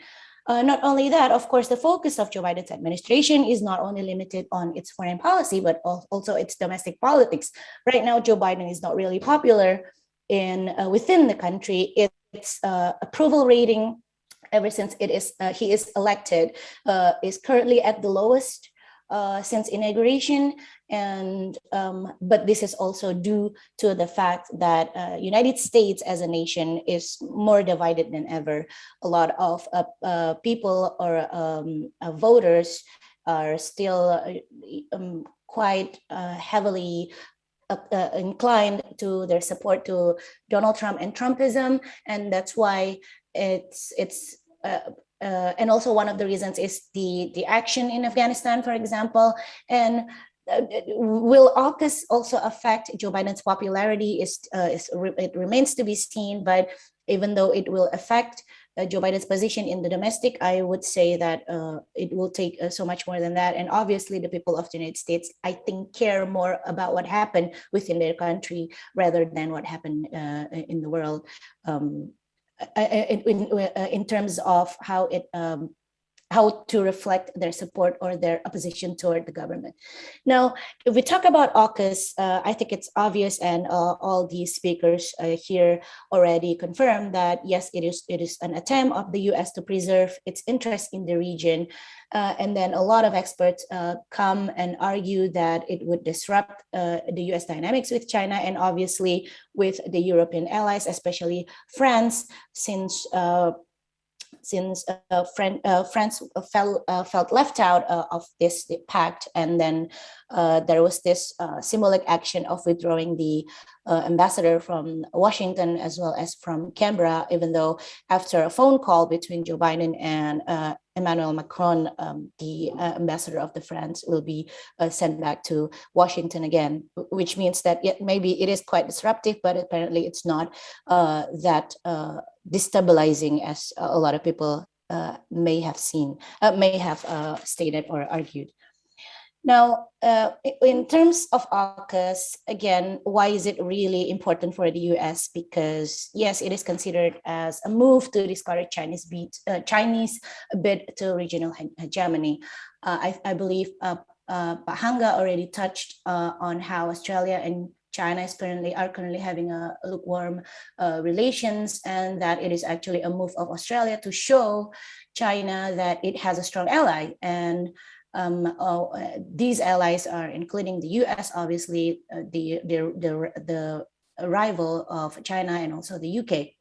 Not only that, of course, the focus of Joe Biden's administration is not only limited on its foreign policy, but also its domestic politics. Right now, Joe Biden is not really popular within the country. Its approval rating, ever since he is elected, is currently at the lowest since inauguration. And but this is also due to the fact that United States as a nation is more divided than ever. A lot of people or voters are still quite heavily inclined to their support to Donald Trump and Trumpism, and that's why it's and also one of the reasons is the action in Afghanistan, for example. And will AUKUS also affect Joe Biden's popularity? It remains to be seen, but even though it will affect Joe Biden's position in the domestic, I would say that it will take so much more than that. And obviously the people of the United States, I think, care more about what happened within their country rather than what happened in the world, in terms of how to reflect their support or their opposition toward the government. Now, if we talk about AUKUS, I think it's obvious, and all these speakers here already confirmed that yes, it is an attempt of the US to preserve its interest in the region. And then a lot of experts come and argue that it would disrupt the US dynamics with China and obviously with the European allies, especially France, since France felt left out of this pact, and then there was this symbolic action of withdrawing the ambassador from Washington as well as from Canberra, even though after a phone call between Joe Biden and Emmanuel Macron, the ambassador of the France will be sent back to Washington again, which means that maybe it is quite disruptive, but apparently it's not that destabilizing as a lot of people may have stated or argued. Now, in terms of AUKUS, again, why is it really important for the US? Because yes, it is considered as a move to discourage Chinese bid to regional hegemony. I believe Pak Hangga already touched on how Australia and China are currently having a lukewarm relations, and that it is actually a move of Australia to show China that it has a strong ally. And these allies are including the U.S., obviously, the rival of China, and also the UK.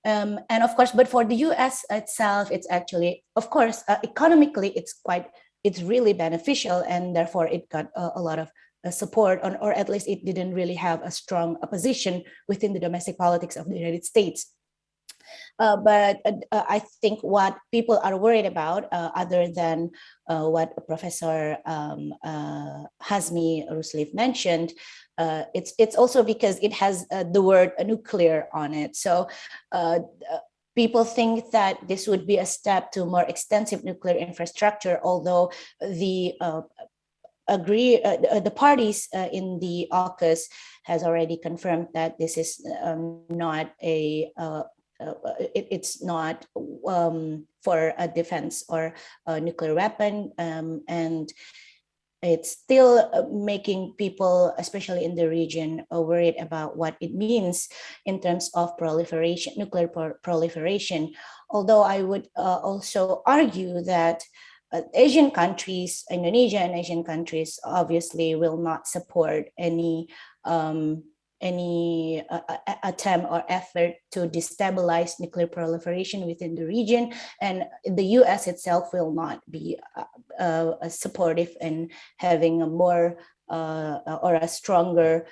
And of course, but for the U.S. itself, it's actually, of course, economically, it's really beneficial, and therefore it got a lot of support, or at least it didn't really have a strong opposition within the domestic politics of the United States. But I think what people are worried about, other than what Professor Hazmi Rusleif mentioned, it's also because it has the word nuclear on it. So people think that this would be a step to more extensive nuclear infrastructure, although the parties in the AUKUS has already confirmed that this is not a it's not for a defense or a nuclear weapon, and it's still making people, especially in the region, worried about what it means in terms of proliferation, nuclear proliferation. Although I would also argue that Asian countries, Indonesia and Asian countries, obviously will not support any attempt or effort to destabilize nuclear proliferation within the region, and the U.S. itself will not be supportive in having a more or a stronger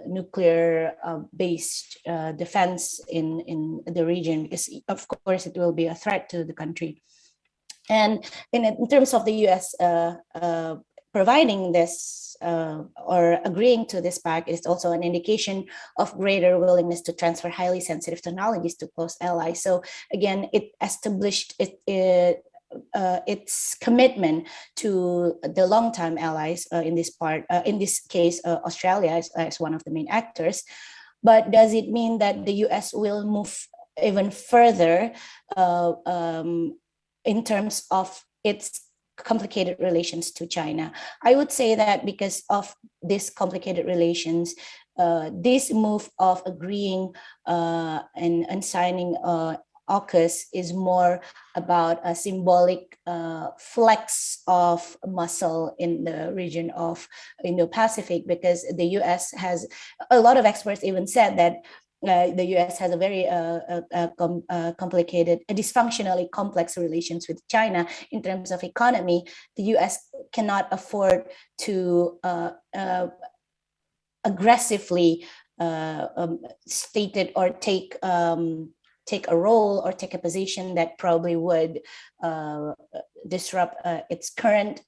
nuclear based defense in the region, because of course it will be a threat to the country. And in terms of the U.S. providing this or agreeing to this pact is also an indication of greater willingness to transfer highly sensitive technologies to close allies. So again, it established its commitment to the long-term allies in this case, Australia as one of the main actors. But does it mean that the U.S. will move even further in terms of its complicated relations to China? I would say that because of these complicated relations, this move of agreeing and signing AUKUS is more about a symbolic flex of muscle in the region of Indo-Pacific, because the US has, a lot of experts even said that the US has a very complicated, dysfunctionally complex relations with China in terms of economy. The US cannot afford to aggressively state it or take a role or take a position that probably would disrupt its current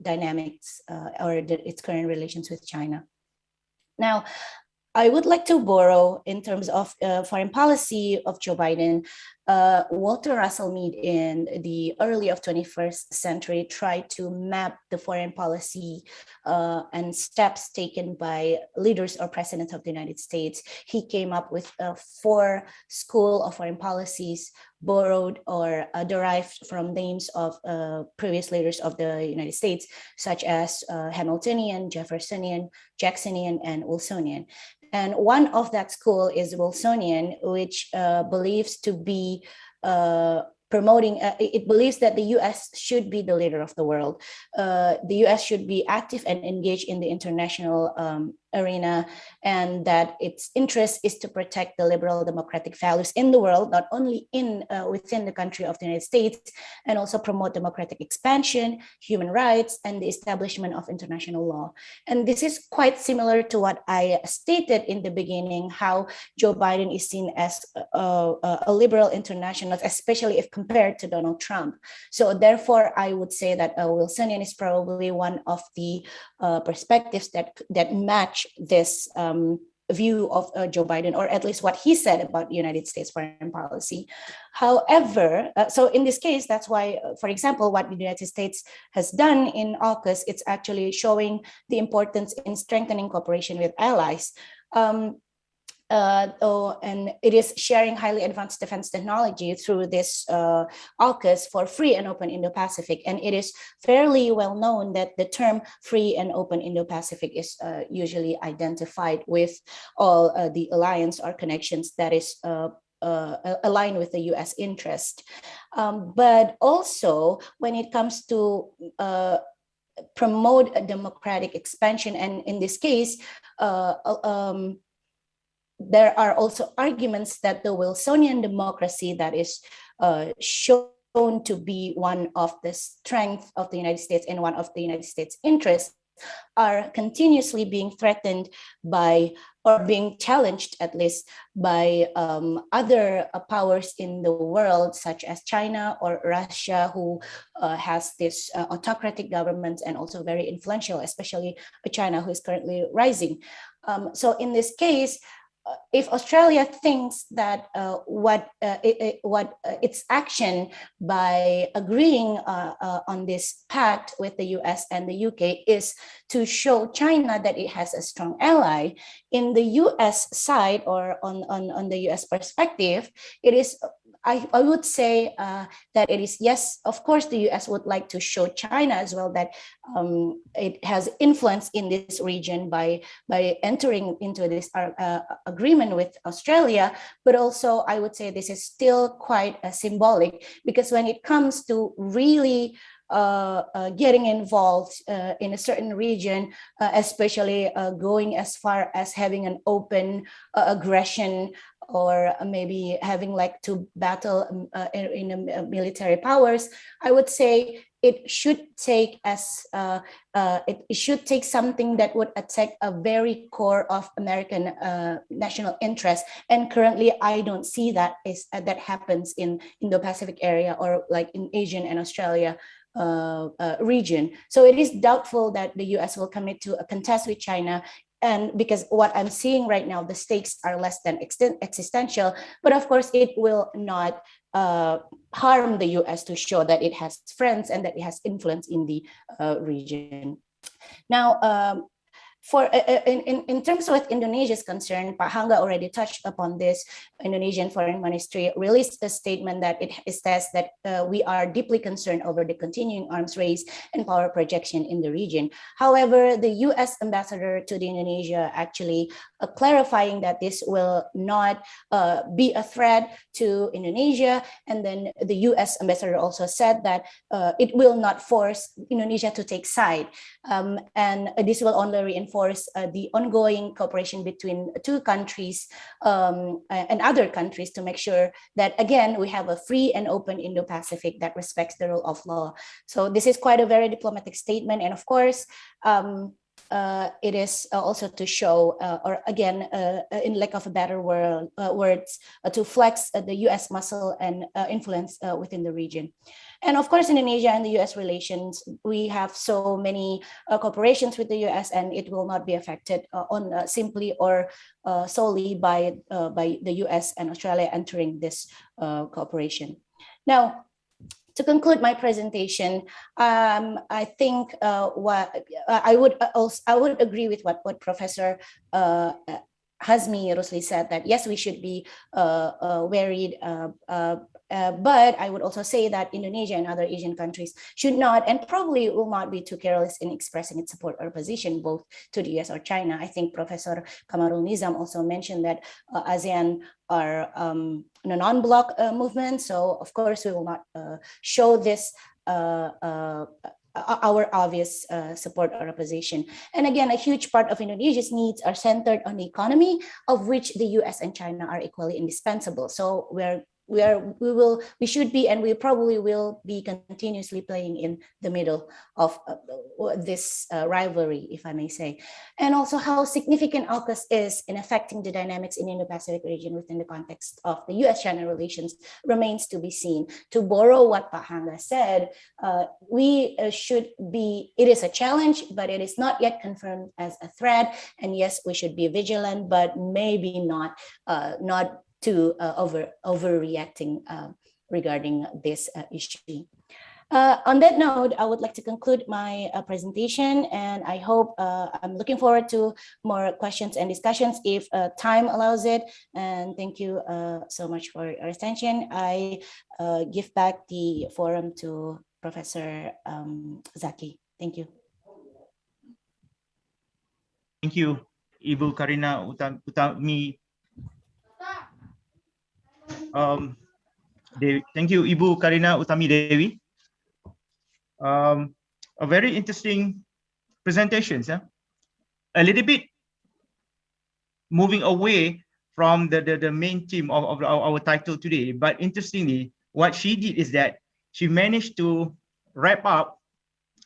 dynamics or its current relations with China. Now, I would like to borrow, in terms of foreign policy of Joe Biden, Walter Russell Mead in the early of 21st century tried to map the foreign policy and steps taken by leaders or presidents of the United States. He came up with 4 schools of foreign policies borrowed or derived from names of previous leaders of the United States, such as Hamiltonian, Jeffersonian, Jacksonian, and Wilsonian. And one of that school is Wilsonian, which believes to be promoting, it believes that the US should be the leader of the world. The US should be active and engaged in the international arena, and that its interest is to protect the liberal democratic values in the world, not only within the country of the United States, and also promote democratic expansion, human rights, and the establishment of international law. And this is quite similar to what I stated in the beginning, how Joe Biden is seen as a liberal internationalist, especially if compared to Donald Trump. So therefore, I would say that Wilsonian is probably one of the perspectives that match this view of Joe Biden, or at least what he said about the United States foreign policy. However, so in this case, that's why, for example, what the United States has done in AUKUS, it's actually showing the importance in strengthening cooperation with allies. and it is sharing highly advanced defense technology through this AUKUS for free and open Indo-Pacific. And it is fairly well known that the term free and open Indo-Pacific is usually identified with all the alliance or connections that is aligned with the US interest. But also when it comes to promote a democratic expansion, and in this case, there are also arguments that the Wilsonian democracy that is shown to be one of the strengths of the United States and one of the United States' interests are continuously being threatened by, or being challenged at least, by other powers in the world, such as China or Russia, who has this autocratic government and also very influential, especially China, who is currently rising. So in this case, if Australia thinks that its action by agreeing on this pact with the US and the UK is to show China that it has a strong ally, in the US side, or on the US perspective, it is, I would say that it is, yes, of course, the US would like to show China as well that it has influence in this region by entering into this agreement with Australia. But also, I would say this is still quite symbolic, because when it comes to really getting involved in a certain region, especially going as far as having an open aggression, or maybe having like to battle in military powers, I would say it should take it should take something that would attack a very core of American national interest. And currently, I don't see that that happens in Indo-Pacific area, or like in Asian and Australia region. So it is doubtful that the US will commit to a contest with China. And because what I'm seeing right now, the stakes are less than existential, but of course it will not harm the US to show that it has friends and that it has influence in the region. Now, in terms of Indonesia's concern, Pak Hangga already touched upon this. Indonesian Foreign Ministry released a statement that it says that we are deeply concerned over the continuing arms race and power projection in the region. However, the US ambassador to the Indonesia actually clarifying that this will not be a threat to Indonesia. And then the US ambassador also said that it will not force Indonesia to take side. And this will only reinforce the ongoing cooperation between two countries and other countries to make sure that, again, we have a free and open Indo-Pacific that respects the rule of law. So this is quite a very diplomatic statement. And of course, it is also to show, or again, in lack of a better words, to flex the US muscle and influence within the region. And of course, Indonesia and the US relations, we have so many cooperations with the US, and it will not be affected on simply or solely by the US and Australia entering this cooperation. Now, to conclude my presentation, I think what I would agree with what Professor Hazmi Rusli said, that yes, we should be worried, but I would also say that Indonesia and other Asian countries should not, and probably will not, be too careless in expressing its support or position both to the US or China. I think Professor Kamarul Nizam also mentioned that ASEAN are a non-bloc movement, so of course we will not show this our obvious support or opposition. And again, a huge part of Indonesia's needs are centered on the economy, of which the US and China are equally indispensable. So we should be, and we probably will be, continuously playing in the middle of this rivalry, if I may say. And also how significant AUKUS is in affecting the dynamics in the Indo-Pacific region within the context of the US-China relations remains to be seen. To borrow what Pak Hangga said, we should be, it is a challenge, but it is not yet confirmed as a threat. And yes, we should be vigilant, but maybe not to overreacting regarding this issue. On that note, I would like to conclude my presentation, and I hope I'm looking forward to more questions and discussions if time allows it. And thank you so much for your attention. I give back the forum to Professor Zaki. Thank you. Thank you, Ibu Karina Utami. Thank you, Ibu Karina Utami Dewi. A very interesting presentations. A little bit moving away from the main theme of our title today, but interestingly, what she did is that she managed to wrap up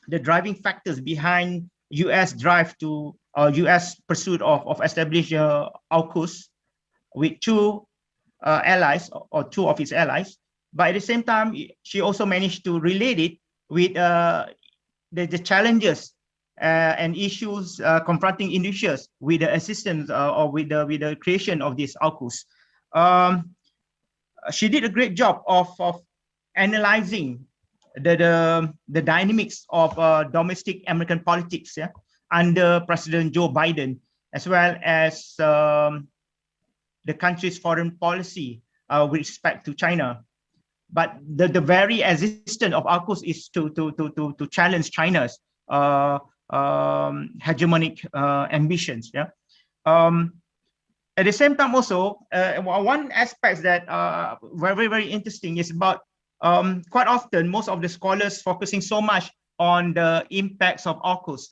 the driving factors behind US drive to US pursuit of establishing AUKUS with two allies or two of its allies. But at the same time, she also managed to relate it with the challenges and issues confronting Indonesia with the assistance or with the creation of this AUKUS. She did a great job of analyzing the dynamics of domestic American politics under President Joe Biden, as well as the country's foreign policy with respect to China. But the very existence of AUKUS is to challenge China's hegemonic ambitions. At the same time, also one aspect that very interesting is about quite often most of the scholars focusing so much on the impacts of AUKUS,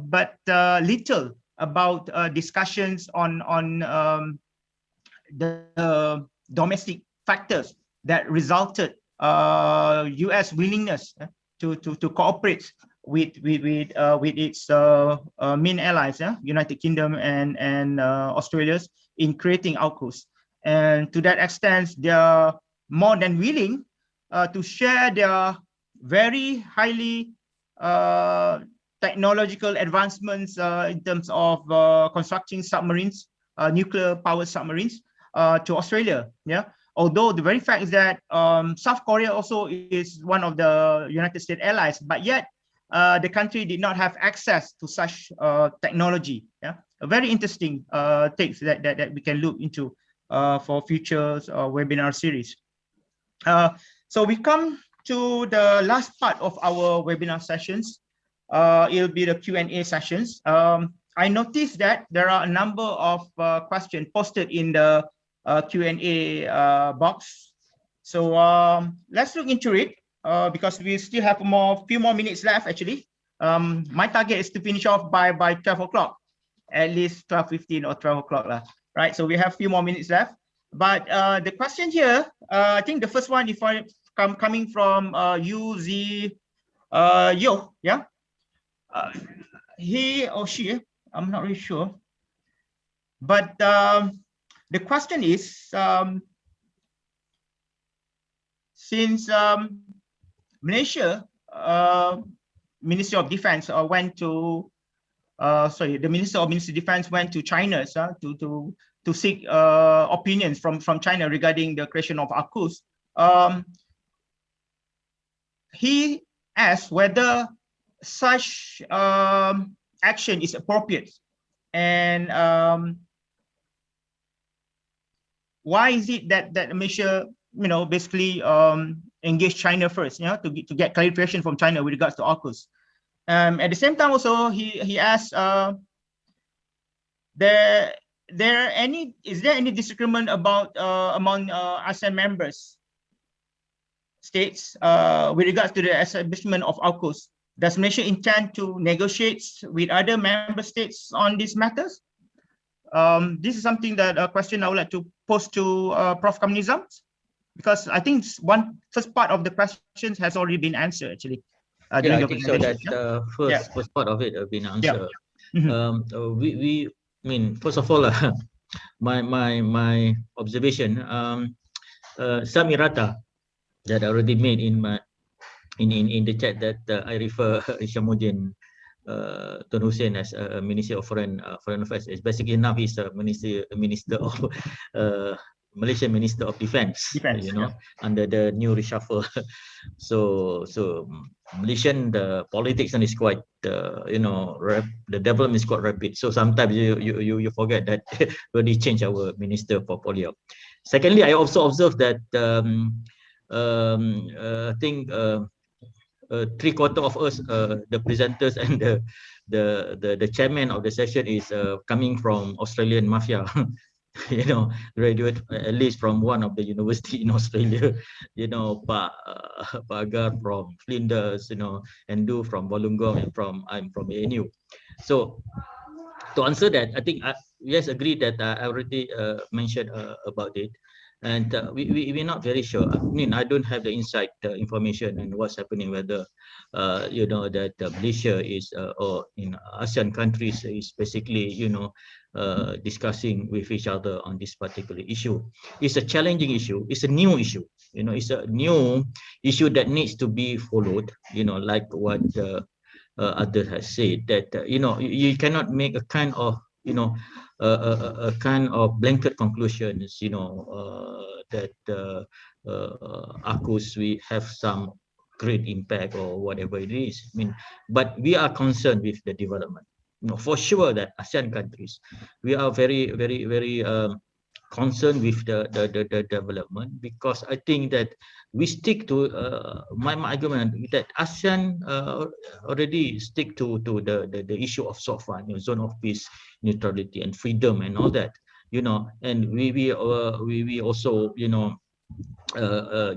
but little about discussions on the domestic factors that resulted U.S. willingness to cooperate with its main allies, United Kingdom and Australia, in creating AUKUS. And to that extent, they are more than willing to share their very highly technological advancements in terms of constructing submarines, nuclear-powered submarines, to Australia. Although the very fact is that South Korea also is one of the United States allies, but yet the country did not have access to such technology. A very interesting takes that we can look into for future webinar series. So we come to the last part of our webinar sessions. It'll be the Q&A sessions. I noticed that there are a number of questions posted in the Q&A box. So let's look into it because we still have few more minutes left actually. My target is to finish off by 12 o'clock, at least 12:15 or 12 o'clock, right? So we have a few more minutes left. But the question here, I think the first one is coming from UZ Yo, he or she, I'm not really sure. But the question is, since Malaysia Ministry of Defense went to, the Minister of Defense went to China to seek opinions from China regarding the creation of AUKUS. He asked whether such action is appropriate, and why is it that Malaysia, basically engage China first, to get clarification from China with regards to AUKUS. At the same time, also he asked, is there any disagreement about among ASEAN members states with regards to the establishment of AUKUS? Does Malaysia intend to negotiate with other member states on these matters? This is something that a question I would like to pose to Prof. Kamnizam, because I think first part of the questions has already been answered actually. I think so that first part of it have been answered. First of all, my observation, some errata that I already made in the chat that I refer Ishamuddin Tun Hussein as Minister of Foreign Affairs. It's basically now he's a minister of Malaysian Minister of Defense, you know, under the new reshuffle. So Malaysian, the politics is quite, you know, the development is quite rapid. So sometimes you forget that when they change our minister for polio. Secondly, I also observed that I think 3/4 of us, the presenters and the chairman of the session is coming from Australian mafia. You know, graduate at least from one of the university in Australia. You know, Pak Agar from Flinders, you know, and Du from Wollongong, and I'm from ANU. So to answer that, I think yes, agree that I already mentioned about it. And we're not very sure. I mean, I don't have the inside information and what's happening, whether, you know, that Malaysia is, or in ASEAN countries is basically, you know, discussing with each other on this particular issue. It's a challenging issue. It's a new issue. You know, it's a new issue that needs to be followed, you know, like what others have said, that, you know, you cannot make a kind of, you know, a kind of blanket conclusions, you know, that AUKUS, we have some great impact or whatever it is. I mean, but we are concerned with the development. You know, for sure that ASEAN countries, we are very concerned with the development, because I think that we stick to my argument that ASEAN already stick to the issue of SOFA, you know, zone of peace, neutrality, and freedom, and all that, you know. And we also, you know,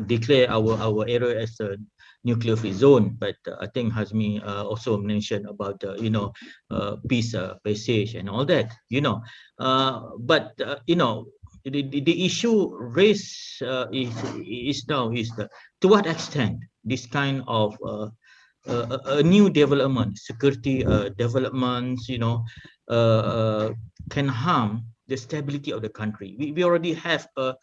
declare our area as a nuclear free zone. But I think Hazmi also mentioned about you know, peace passage and all that, you know. But you know, the issue raised is now is to what extent this kind of a new development, security developments, you know, can harm the stability of the country. We already have a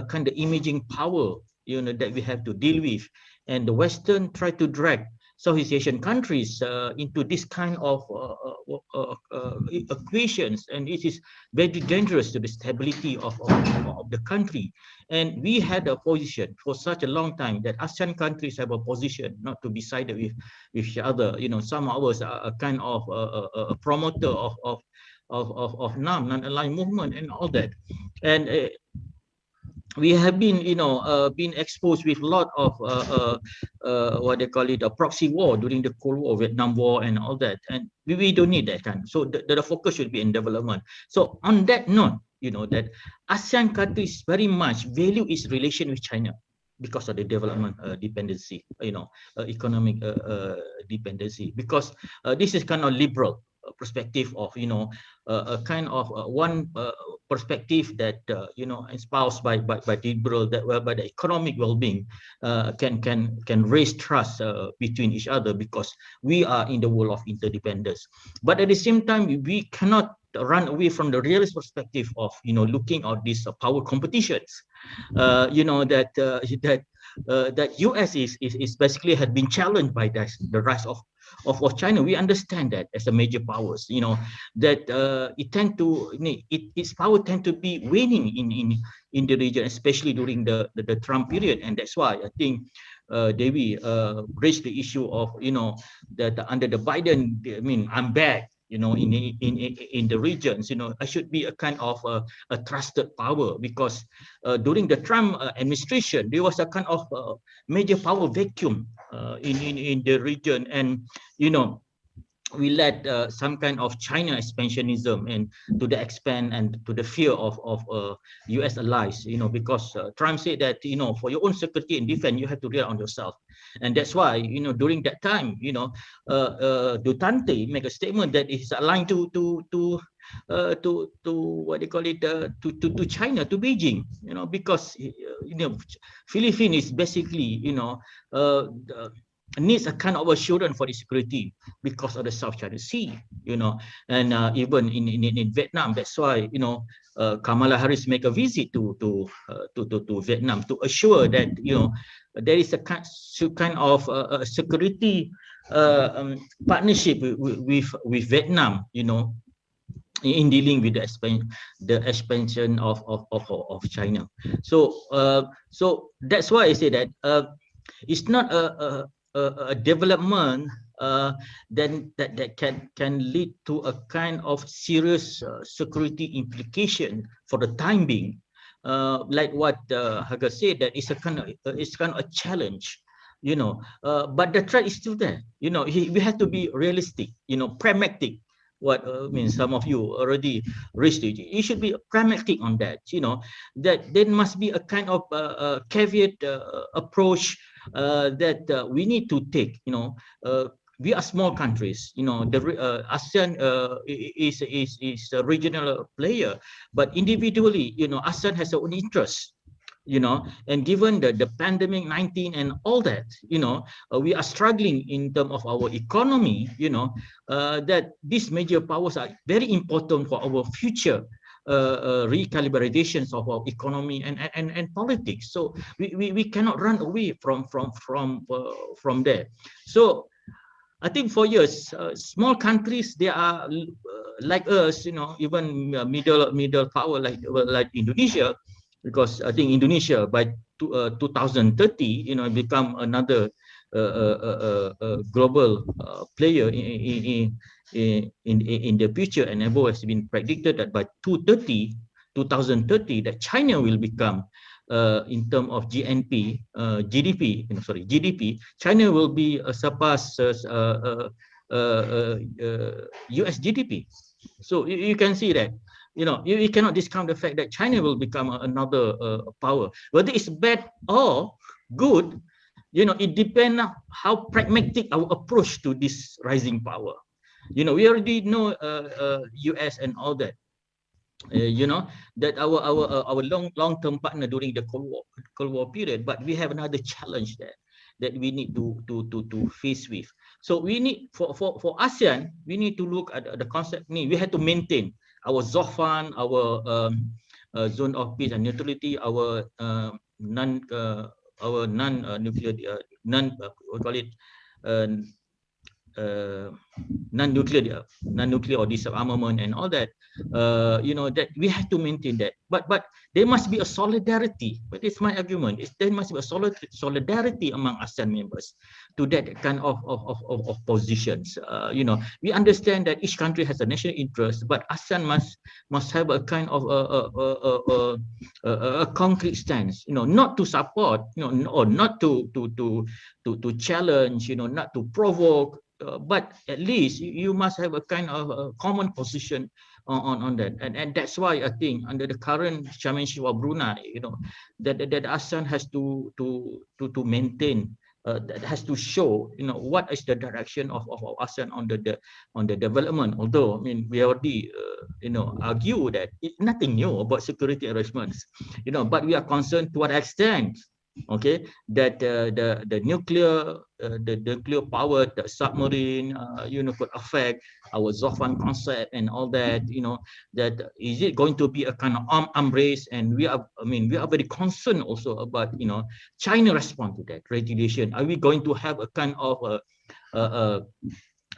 kind of imaging power, you know, that we have to deal with, and the Western try to drag Southeast Asian countries into this kind of equations, and it is very dangerous to the stability of the country. And we had a position for such a long time that ASEAN countries have a position not to be sided with each other. You know, some of us are a kind of a promoter of non-aligned movement and all that, and we have been, you know, been exposed with a lot of what they call it, a proxy war during the Cold War, Vietnam War, and all that. And we don't need that kind. So the focus should be in development. So on that note, you know, that ASEAN countries very much value its relation with China because of the development dependency, you know, economic dependency. Because this is kind of liberal perspective of, you know, a kind of one perspective that you know, espoused by liberal, that whereby the economic well-being can raise trust between each other, because we are in the world of interdependence. But at the same time, we cannot run away from the realist perspective of, you know, looking at these power competitions. You know, that that US is basically had been challenged by the rise of China. We understand that as a major powers, you know, that it tend to, its power tend to be waning in the region, especially during the Trump period. And that's why I think Devi raised the issue of, you know, that under the Biden, I mean, I'm back, you know, in the regions, you know, I should be a kind of a trusted power, because during the Trump administration, there was a kind of major power vacuum in the region, and, you know, we led some kind of China expansionism, and to the expand and to the fear of US allies, you know, because Trump said that, you know, for your own security and defense, you have to rely on yourself. And that's why, you know, during that time, you know, Duterte make a statement that is aligned to what they call it, to China, to Beijing, you know, because, you know, Philippines is basically, you know, needs a kind of assurance for the security because of the South China Sea, you know, and even in Vietnam. That's why, you know, Kamala Harris make a visit to Vietnam to assure that, you know, there is a kind of security partnership with Vietnam, you know, in dealing with the expansion of China. So so that's why I say that it's not a development then that can lead to a kind of serious security implication for the time being. Like what Haga said, that it's kind of a challenge, you know. But the threat is still there. You know, we have to be realistic, you know, pragmatic. What means some of you already raised it. You should be pragmatic on that. You know, that there must be a kind of caveat approach that we need to take. You know, we are small countries. You know, the ASEAN is a regional player, but individually, you know, ASEAN has their own interests. You know, and given the pandemic 19 and all that, you know, we are struggling in terms of our economy, you know, that these major powers are very important for our future recalibrations of our economy and politics. So we cannot run away from there. So I think for years, small countries, they are like us, you know, even middle power like Indonesia, because I think Indonesia by 2030, you know, become another global player in the future, and above has been predicted that by 2030 that China will become in terms of GDP, China will be surpass US GDP. So you can see that. You know, you cannot discount the fact that China will become another power. Whether it's bad or good, you know, it depends on how pragmatic our approach to this rising power. You know, we already know US and all that. You know, that our long-term partner during the Cold War period, but we have another challenge there that we need to face with. So we need for ASEAN, we need to look at the concept. We have to maintain our ZOFAN, our zone of peace and neutrality, our non-nuclear, non-nuclear or disarmament and all that. You know, that we have to maintain that. But there must be a solidarity. But it's my argument. There must be a solidarity among ASEAN members to that kind of positions. You know, we understand that each country has a national interest, but ASEAN must have a kind of a concrete stance. You know, not to support. You know, or not to challenge. You know, not to provoke. But at least you must have a kind of a common position on that, and that's why I think under the current chairmanship of Brunei, you know, that ASEAN has to maintain, that has to show, you know, what is the direction of ASEAN on the development. Although I mean we already you know, argue that it's nothing new about security arrangements, you know, but we are concerned to what extent. Okay, that the nuclear power, the submarine, you know, could affect our ZOFAN concept and all that. You know, that is it going to be a kind of arm race? And we are very concerned also about, you know, China respond to that retaliation. Are we going to have a kind of a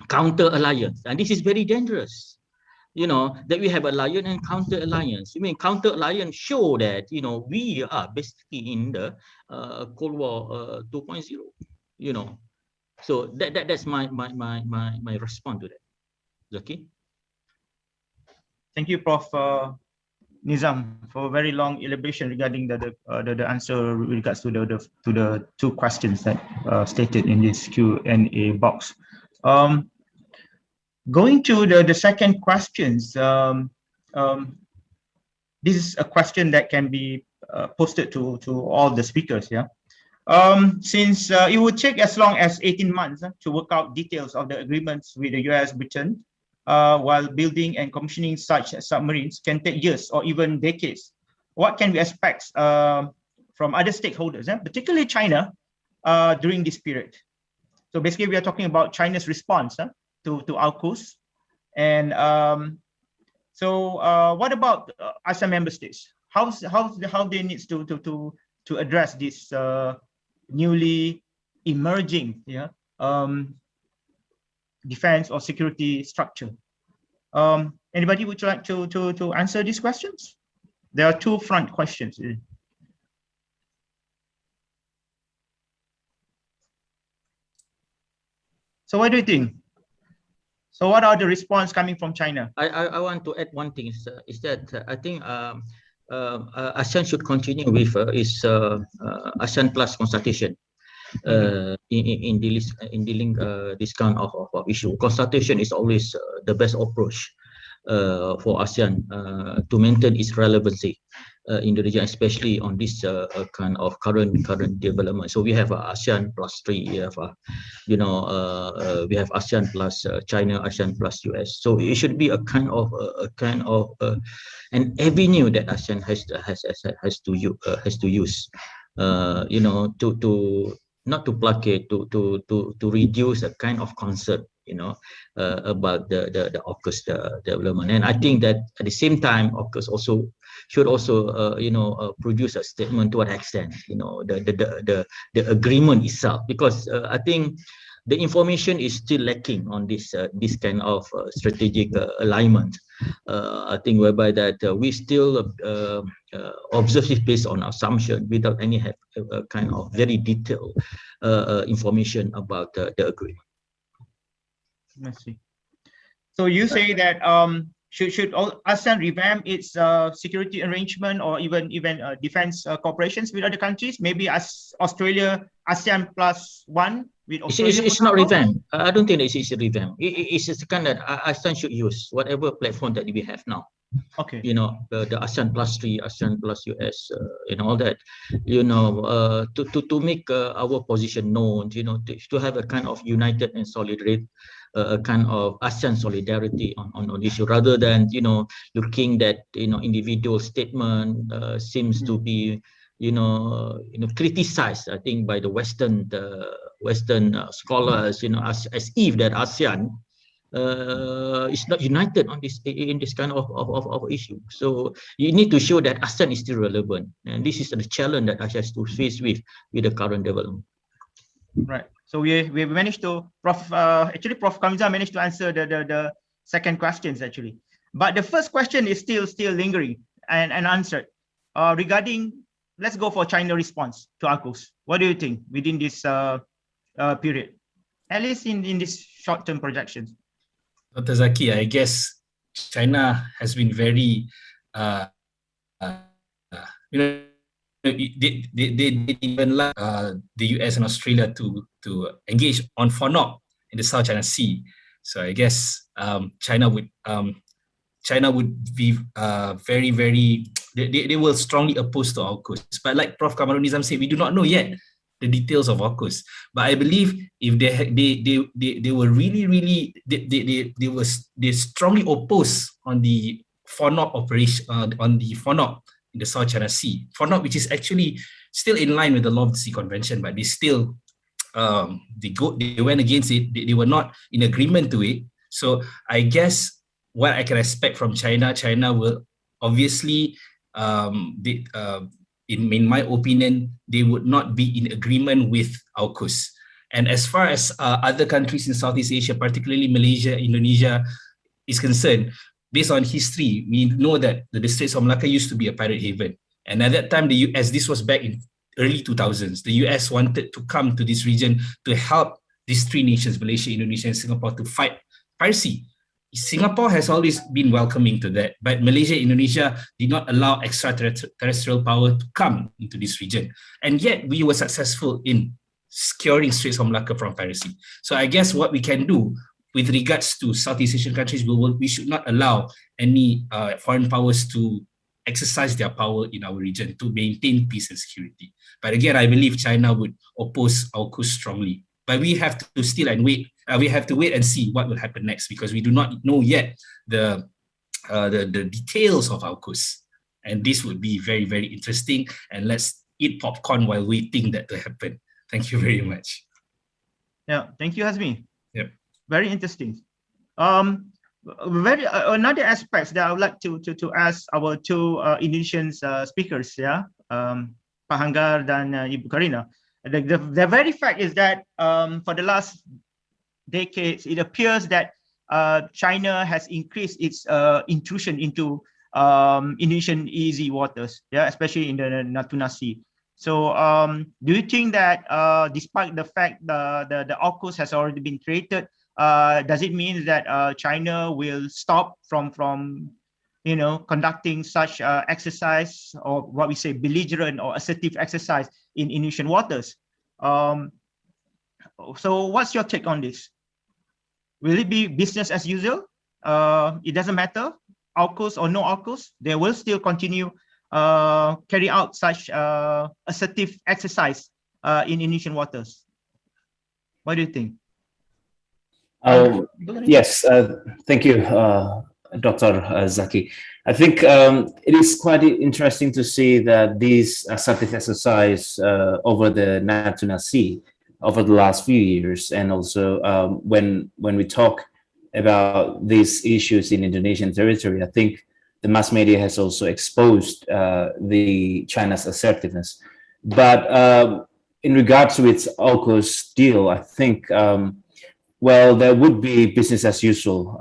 counter alliance? And this is very dangerous. You know, that we have alliance and counter alliance. I mean, counter alliance show that, you know, we are basically in the Cold War 2.0. You know, so that's my response to that. Zaki. Thank you, Prof. Nizam, for a very long elaboration regarding the answer with regards to the two questions that stated in this Q&A box. Going to the second questions, this is a question that can be posted to all the speakers. Yeah, since it would take as long as 18 months to work out details of the agreements with the US, Britain, while building and commissioning such submarines can take years or even decades. What can we expect from other stakeholders, particularly China, during this period? So basically, we are talking about China's response to AUKUS, and so what about ASEAN member states? How they need to address this newly emerging defense or security structure? Anybody would like to answer these questions? There are two front questions. So what do you think? So what are the response coming from China? I want to add one thing is that I think ASEAN should continue with its ASEAN Plus consultation in dealing this kind of issue. Consultation is always the best approach for ASEAN to maintain its relevancy in the region, especially on this kind of current development. So we have ASEAN plus 3, we have we have ASEAN plus China, ASEAN plus US. So it should be a kind of an avenue that ASEAN has to use, to not to placate, to reduce a kind of concern, about the AUKUS development. And I think that at the same time, AUKUS should also produce a statement to what extent, the agreement itself, because I think the information is still lacking on this kind of strategic alignment. I think whereby that we still observe it based on assumption without any kind of very detailed information about the agreement. Let's see. So you say that should ASEAN revamp its security arrangement or even defense cooperations with other countries? Maybe as Australia, ASEAN plus 1 with Australia. It's not revamp. I don't think it's a revamp. It's just kind of ASEAN should use whatever platform that we have now. Okay. The ASEAN plus 3, ASEAN plus US, all that, to make our position known, to have a kind of united and solidarity, a kind of ASEAN solidarity on issue, rather than looking that individual statement seems to be criticized, I think, by the Western scholars, as if that ASEAN is not united on this in this kind of issue. So you need to show that ASEAN is still relevant, and this is the challenge that ASEAN has to face with the current development. Right. So we managed to Prof Kamza managed to answer the second questions actually, but the first question is still lingering and unanswered regarding. Let's go for China response to AUKUS. What do you think within this period, at least in this short-term projections? Dr. Zaki, I guess China has been very, they even like the US and Australia to engage on FONOP in the South China Sea. So I guess China would be very, very. They will strongly oppose to AUKUS. But like Prof. Kamarunizam said, we do not know yet the details of AUKUS. But I believe if they were really they strongly oppose on the FONOP operation, on the FONOP in the South China Sea. FONOP, which is actually still in line with the Law of the Sea Convention, but they still they went against it. They were not in agreement to it. So I guess what I can expect from China will obviously, in my opinion, they would not be in agreement with AUKUS. And as far as other countries in Southeast Asia, particularly Malaysia, Indonesia, is concerned, based on history, we know that the Straits of Malacca used to be a pirate haven. And at that time, the US, this was back in early 2000s, the US wanted to come to this region to help these three nations, Malaysia, Indonesia, and Singapore, to fight piracy. Singapore has always been welcoming to that, but Malaysia, Indonesia did not allow extraterrestrial power to come into this region. And yet we were successful in securing Straits of Malacca from piracy. So I guess what we can do with regards to Southeast Asian countries, we should not allow any foreign powers to exercise their power in our region to maintain peace and security. But again, I believe China would oppose AUKUS strongly. But we have to still and wait. We have to wait and see what will happen next, because we do not know yet the details of AUKUS. And this would be very, very interesting. And let's eat popcorn while waiting that to happen. Thank you very much. Yeah, thank you, Hazmi. Yep. Very interesting. Another aspect that I would like to ask our two Indonesian speakers, yeah, Pak Hanggar dan Ibu Karina. The very fact is that for the last decades, it appears that China has increased its intrusion into Indonesian EEZ waters, yeah, especially in the Natuna Sea. So do you think that despite the fact the AUKUS has already been created, does it mean that China will stop from conducting such exercise, or what we say belligerent or assertive exercise in Indonesian waters? So what's your take on this? Will it be business as usual? It doesn't matter, AUKUS or no AUKUS, they will still continue carry out such assertive exercise in Indonesian waters. What do you think? Yes, thank you, Dr. Zaki. I think it is quite interesting to see that these assertive exercise over the Natuna Sea over the last few years, and also when we talk about these issues in Indonesian territory, I think the mass media has also exposed the China's assertiveness. But in regards to its AUKUS deal, I think well, there would be business as usual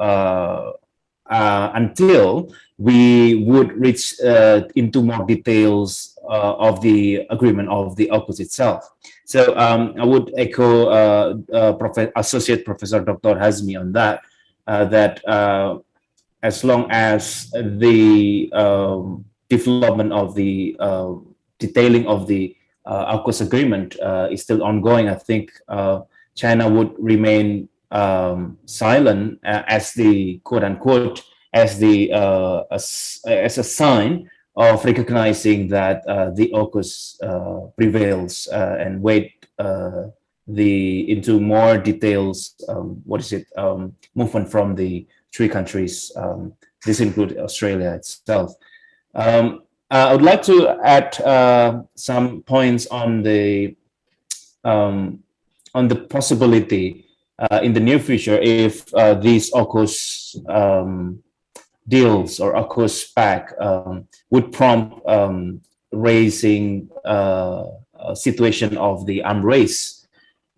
until we would reach into more details of the agreement of the AUKUS itself. So I would echo Associate Professor Dr. Hazmi on that, that as long as the development of the detailing of the AUKUS agreement is still ongoing, I think China would remain silent as the quote unquote as a sign of recognizing that the AUKUS prevails, and wait into more details. Movement from the three countries. This includes Australia itself. I would like to add some points on the possibility in the near future if these AUKUS deals or AUKUS pact would prompt raising a situation of the arms race.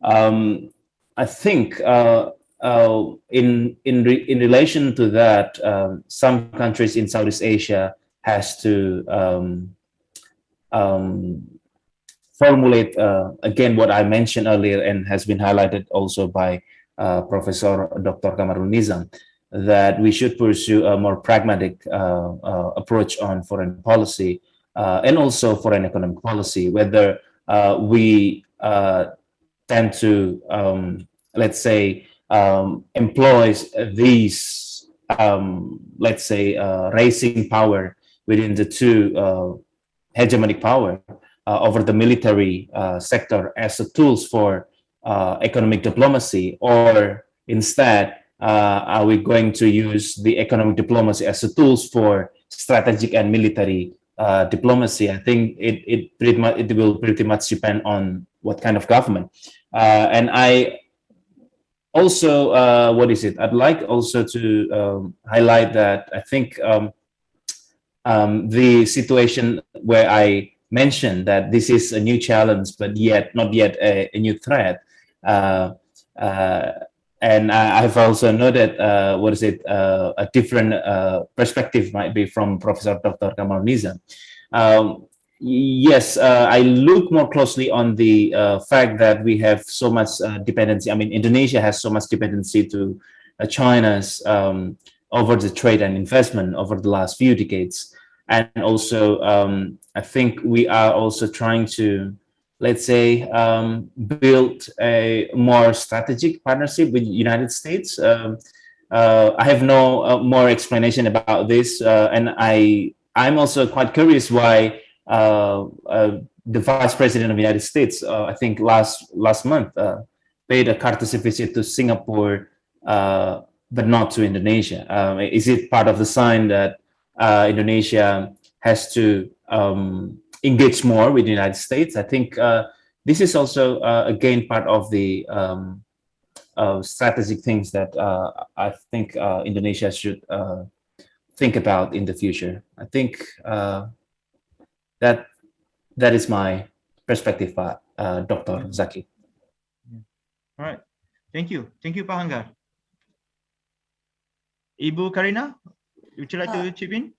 I think in relation to that, some countries in Southeast Asia has to formulate again what I mentioned earlier, and has been highlighted also by Professor Dr. Kamarul Nizam, that we should pursue a more pragmatic approach on foreign policy and also foreign economic policy, whether we tend to, let's say, employ these, let's say, raising power within the two hegemonic power over the military sector as a tools for economic diplomacy, or instead are we going to use the economic diplomacy as a tools for strategic and military diplomacy? I think it will pretty much depend on what kind of government. And I also, I'd like also to highlight that I think the situation where I mentioned that this is a new challenge, but not yet a new threat. And I've also noted, a different perspective might be from Professor Dr. Kamal Nizam. Yes, I look more closely on the fact that we have so much dependency. I mean, Indonesia has so much dependency to China's over the trade and investment over the last few decades. And also, I think we are also trying to, let's say, build a more strategic partnership with the United States. I have no more explanation about this, and I'm also quite curious why the Vice President of the United States, I think last month, paid a courtesy visit to Singapore, but not to Indonesia. Is it part of the sign that Indonesia has to engage more with the United States? I think this is also again part of the strategic things that I think Indonesia should think about in the future. I think that is my perspective, Dr. Zaki. All right, thank you, Pak Hanggar. Ibu Karina, would you like to chip in?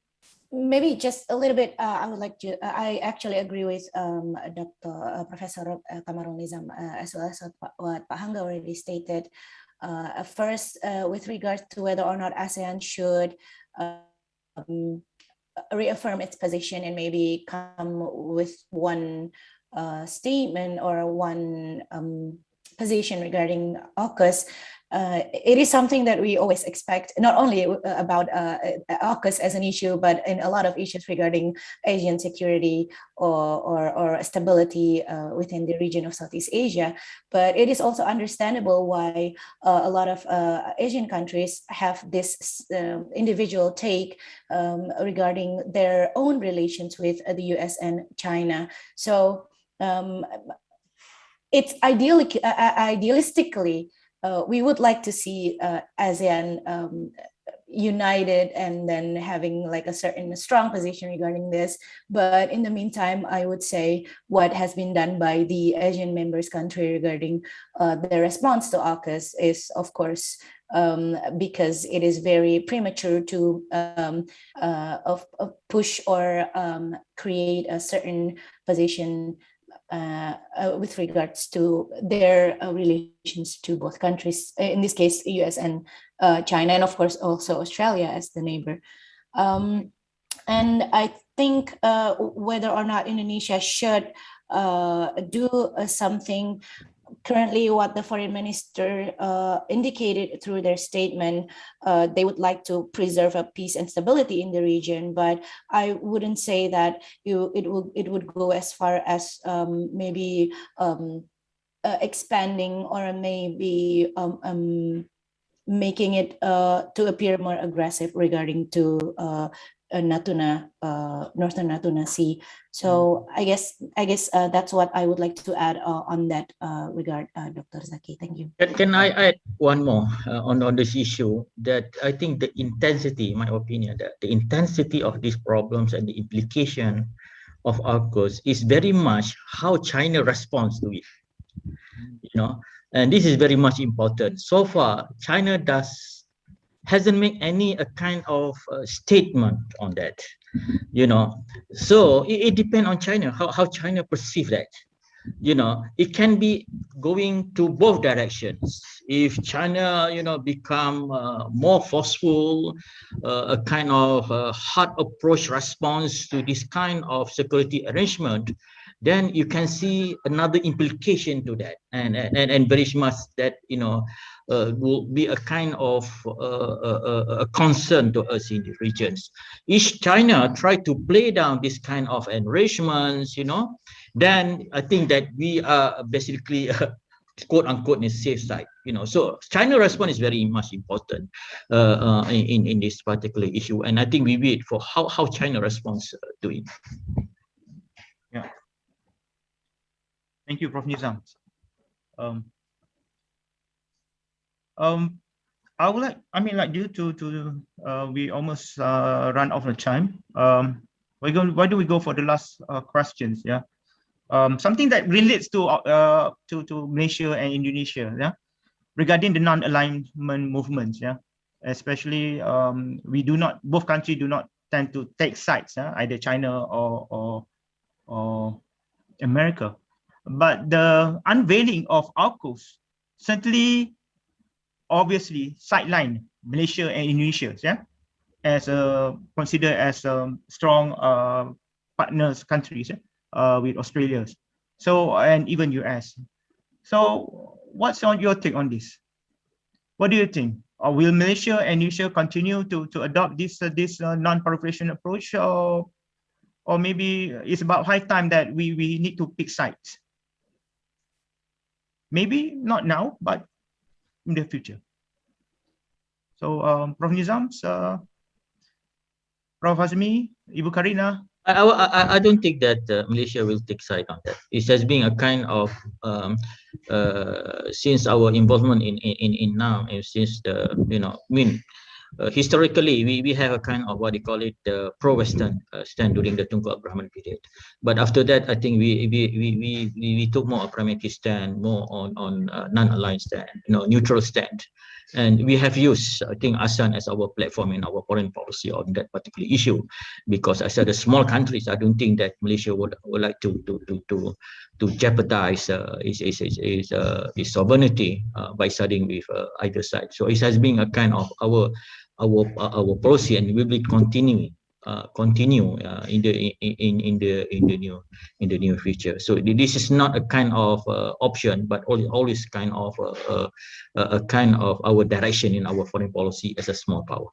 Maybe just a little bit. I would like to. I actually agree with Dr. Professor Kamarul Nizam as well as what Pak Hangga already stated. First, with regard to whether or not ASEAN should reaffirm its position and maybe come with one statement or one position regarding AUKUS. It is something that we always expect, not only about AUKUS as an issue, but in a lot of issues regarding Asian security or stability within the region of Southeast Asia. But it is also understandable why a lot of Asian countries have this individual take regarding their own relations with the US and China. So it's idealistically, we would like to see ASEAN united and then having like a certain strong position regarding this. But in the meantime, I would say what has been done by the Asian members country regarding their response to AUKUS is, of course, because it is very premature to push or create a certain position with regards to their relations to both countries, in this case, US and China, and of course also Australia as the neighbor. And I think whether or not Indonesia should do something, currently what the foreign minister indicated through their statement, they would like to preserve a peace and stability in the region, but I wouldn't say that it would go as far as maybe expanding or maybe making it to appear more aggressive regarding to Natuna, Northern Natuna Sea. So I guess that's what I would like to add on that regard, Dr. Zaki. Thank you. Can I add one more on this issue? That I think the intensity, in my opinion, that the intensity of these problems and the implication of AUKUS is very much how China responds to it. And this is very much important. So far, China hasn't made any kind of statement on that, so it depends on China, how China perceive that. It can be going to both directions. If China become more forceful, a kind of hard approach response to this kind of security arrangement, then you can see another implication to that, and very much that will be a kind of a concern to us in the regions. If China try to play down this kind of arrangements, then I think that we are basically quote unquote in the safe side. So China response is very much important in this particular issue, and I think we wait for how China responds to it. Yeah. Thank you, Prof. Nizam. I would like due to we almost run out of time. Why do we go for the last questions? Yeah. Something that relates to Malaysia and Indonesia. Yeah. Regarding the non-alignment movements. Yeah. Especially both countries do not tend to take sides. Yeah? Either China or America. But the unveiling of AUKUS certainly, obviously, sideline Malaysia and Indonesia, yeah, as considered as strong partners countries with Australia, so and even US. So, what's your take on this? What do you think? Will Malaysia and Indonesia continue to adopt this non-proliferation approach, or maybe it's about high time that we need to pick sides? Maybe not now, but in the future. So, Prof. Nizam, Prof. Hazmi, Ibu Karina. I don't think that Malaysia will take side on that. It has been a kind of since our involvement in now, and since the historically we have a kind of what you call it the pro-Western stand during the Tunku Abdul Rahman period. But after that, I think we took more a pragmatic stand, more on non-aligned stand, neutral stand. And we have used, I think, ASEAN as our platform in our foreign policy on that particular issue, because as I said, the small countries, I don't think that Malaysia would like to jeopardize its sovereignty by siding with either side. So it has been a kind of our policy, and we will continue in the near future. So this is not a kind of option, but always kind of a kind of our direction in our foreign policy as a small power.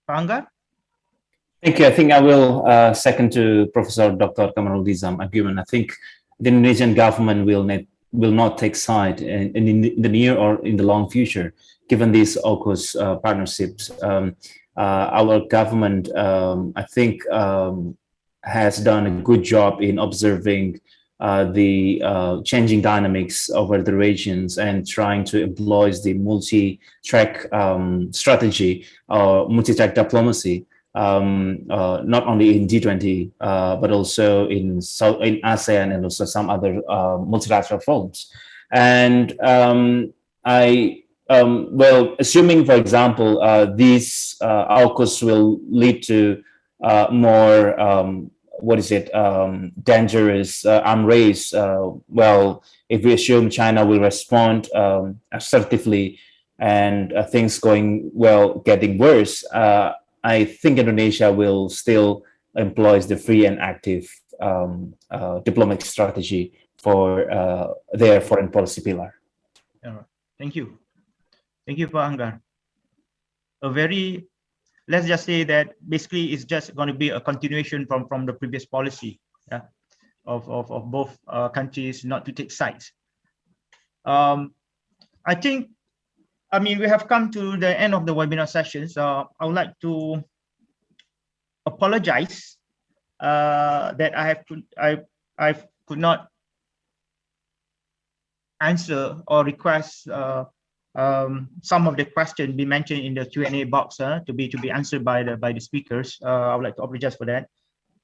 Pak Anggar? Thank you. I think I will second to Professor Dr. Kamarul Nizam argument. I think the Indonesian government will not take side in the near or in the long future, given these AUKUS partnerships. Our government, I think, has done a good job in observing the changing dynamics over the regions and trying to employ the multi-track strategy or multi-track diplomacy, not only in G20, but also in ASEAN and also some other multilateral forums. And well, assuming, for example, these AUKUS will lead to more, dangerous arms race. Well, if we assume China will respond assertively and things getting worse, I think Indonesia will still employ the free and active diplomatic strategy for their foreign policy pillar. Thank you. Thank you, Pak Anggar. Let's just say that basically it's just going to be a continuation from the previous policy, yeah, of both countries not to take sides. I mean, we have come to the end of the webinar session, so I would like to apologize that I could not answer or request some of the questions be mentioned in the Q&A box to be answered by the speakers. I would like to apologize for that.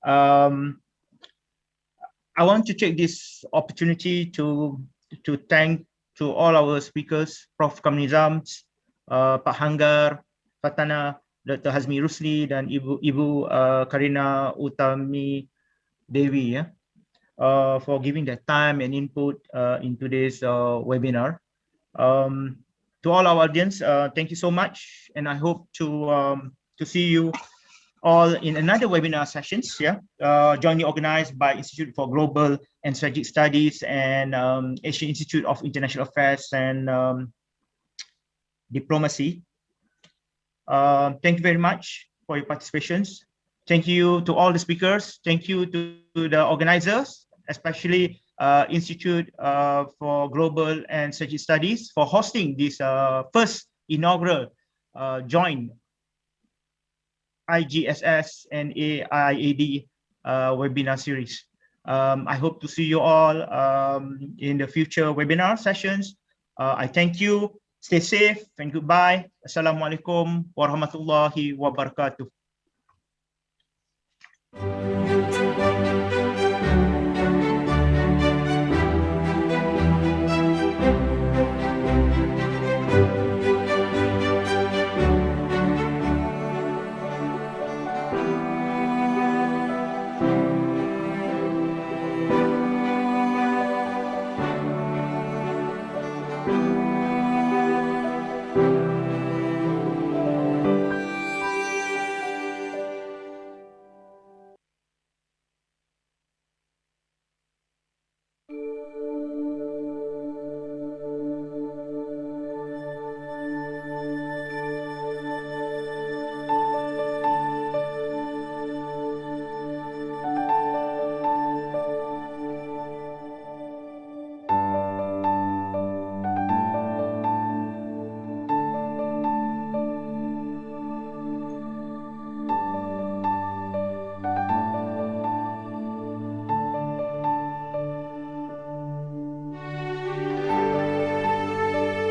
I want to take this opportunity to thank to all our speakers, Prof. Kamarul Nizam, Pak Anggar Fartana, Dr. Hazmi Rusli, dan Ibu Karina Utami Dewi, for giving their time and input in today's webinar. To all our audience, thank you so much, and I hope to see you all in another webinar sessions, jointly organized by Institute for Global and Strategic Studies and Asian Institute of International Affairs and Diplomacy. Thank you very much for your participations. Thank you to all the speakers. Thank you to the organizers, especially Institute for Global and Strategic Studies, for hosting this first inaugural joint IGSS and AIIAD webinar series. I hope to see you all in the future webinar sessions. I thank you. Stay safe and goodbye. Assalamualaikum warahmatullahi wabarakatuh.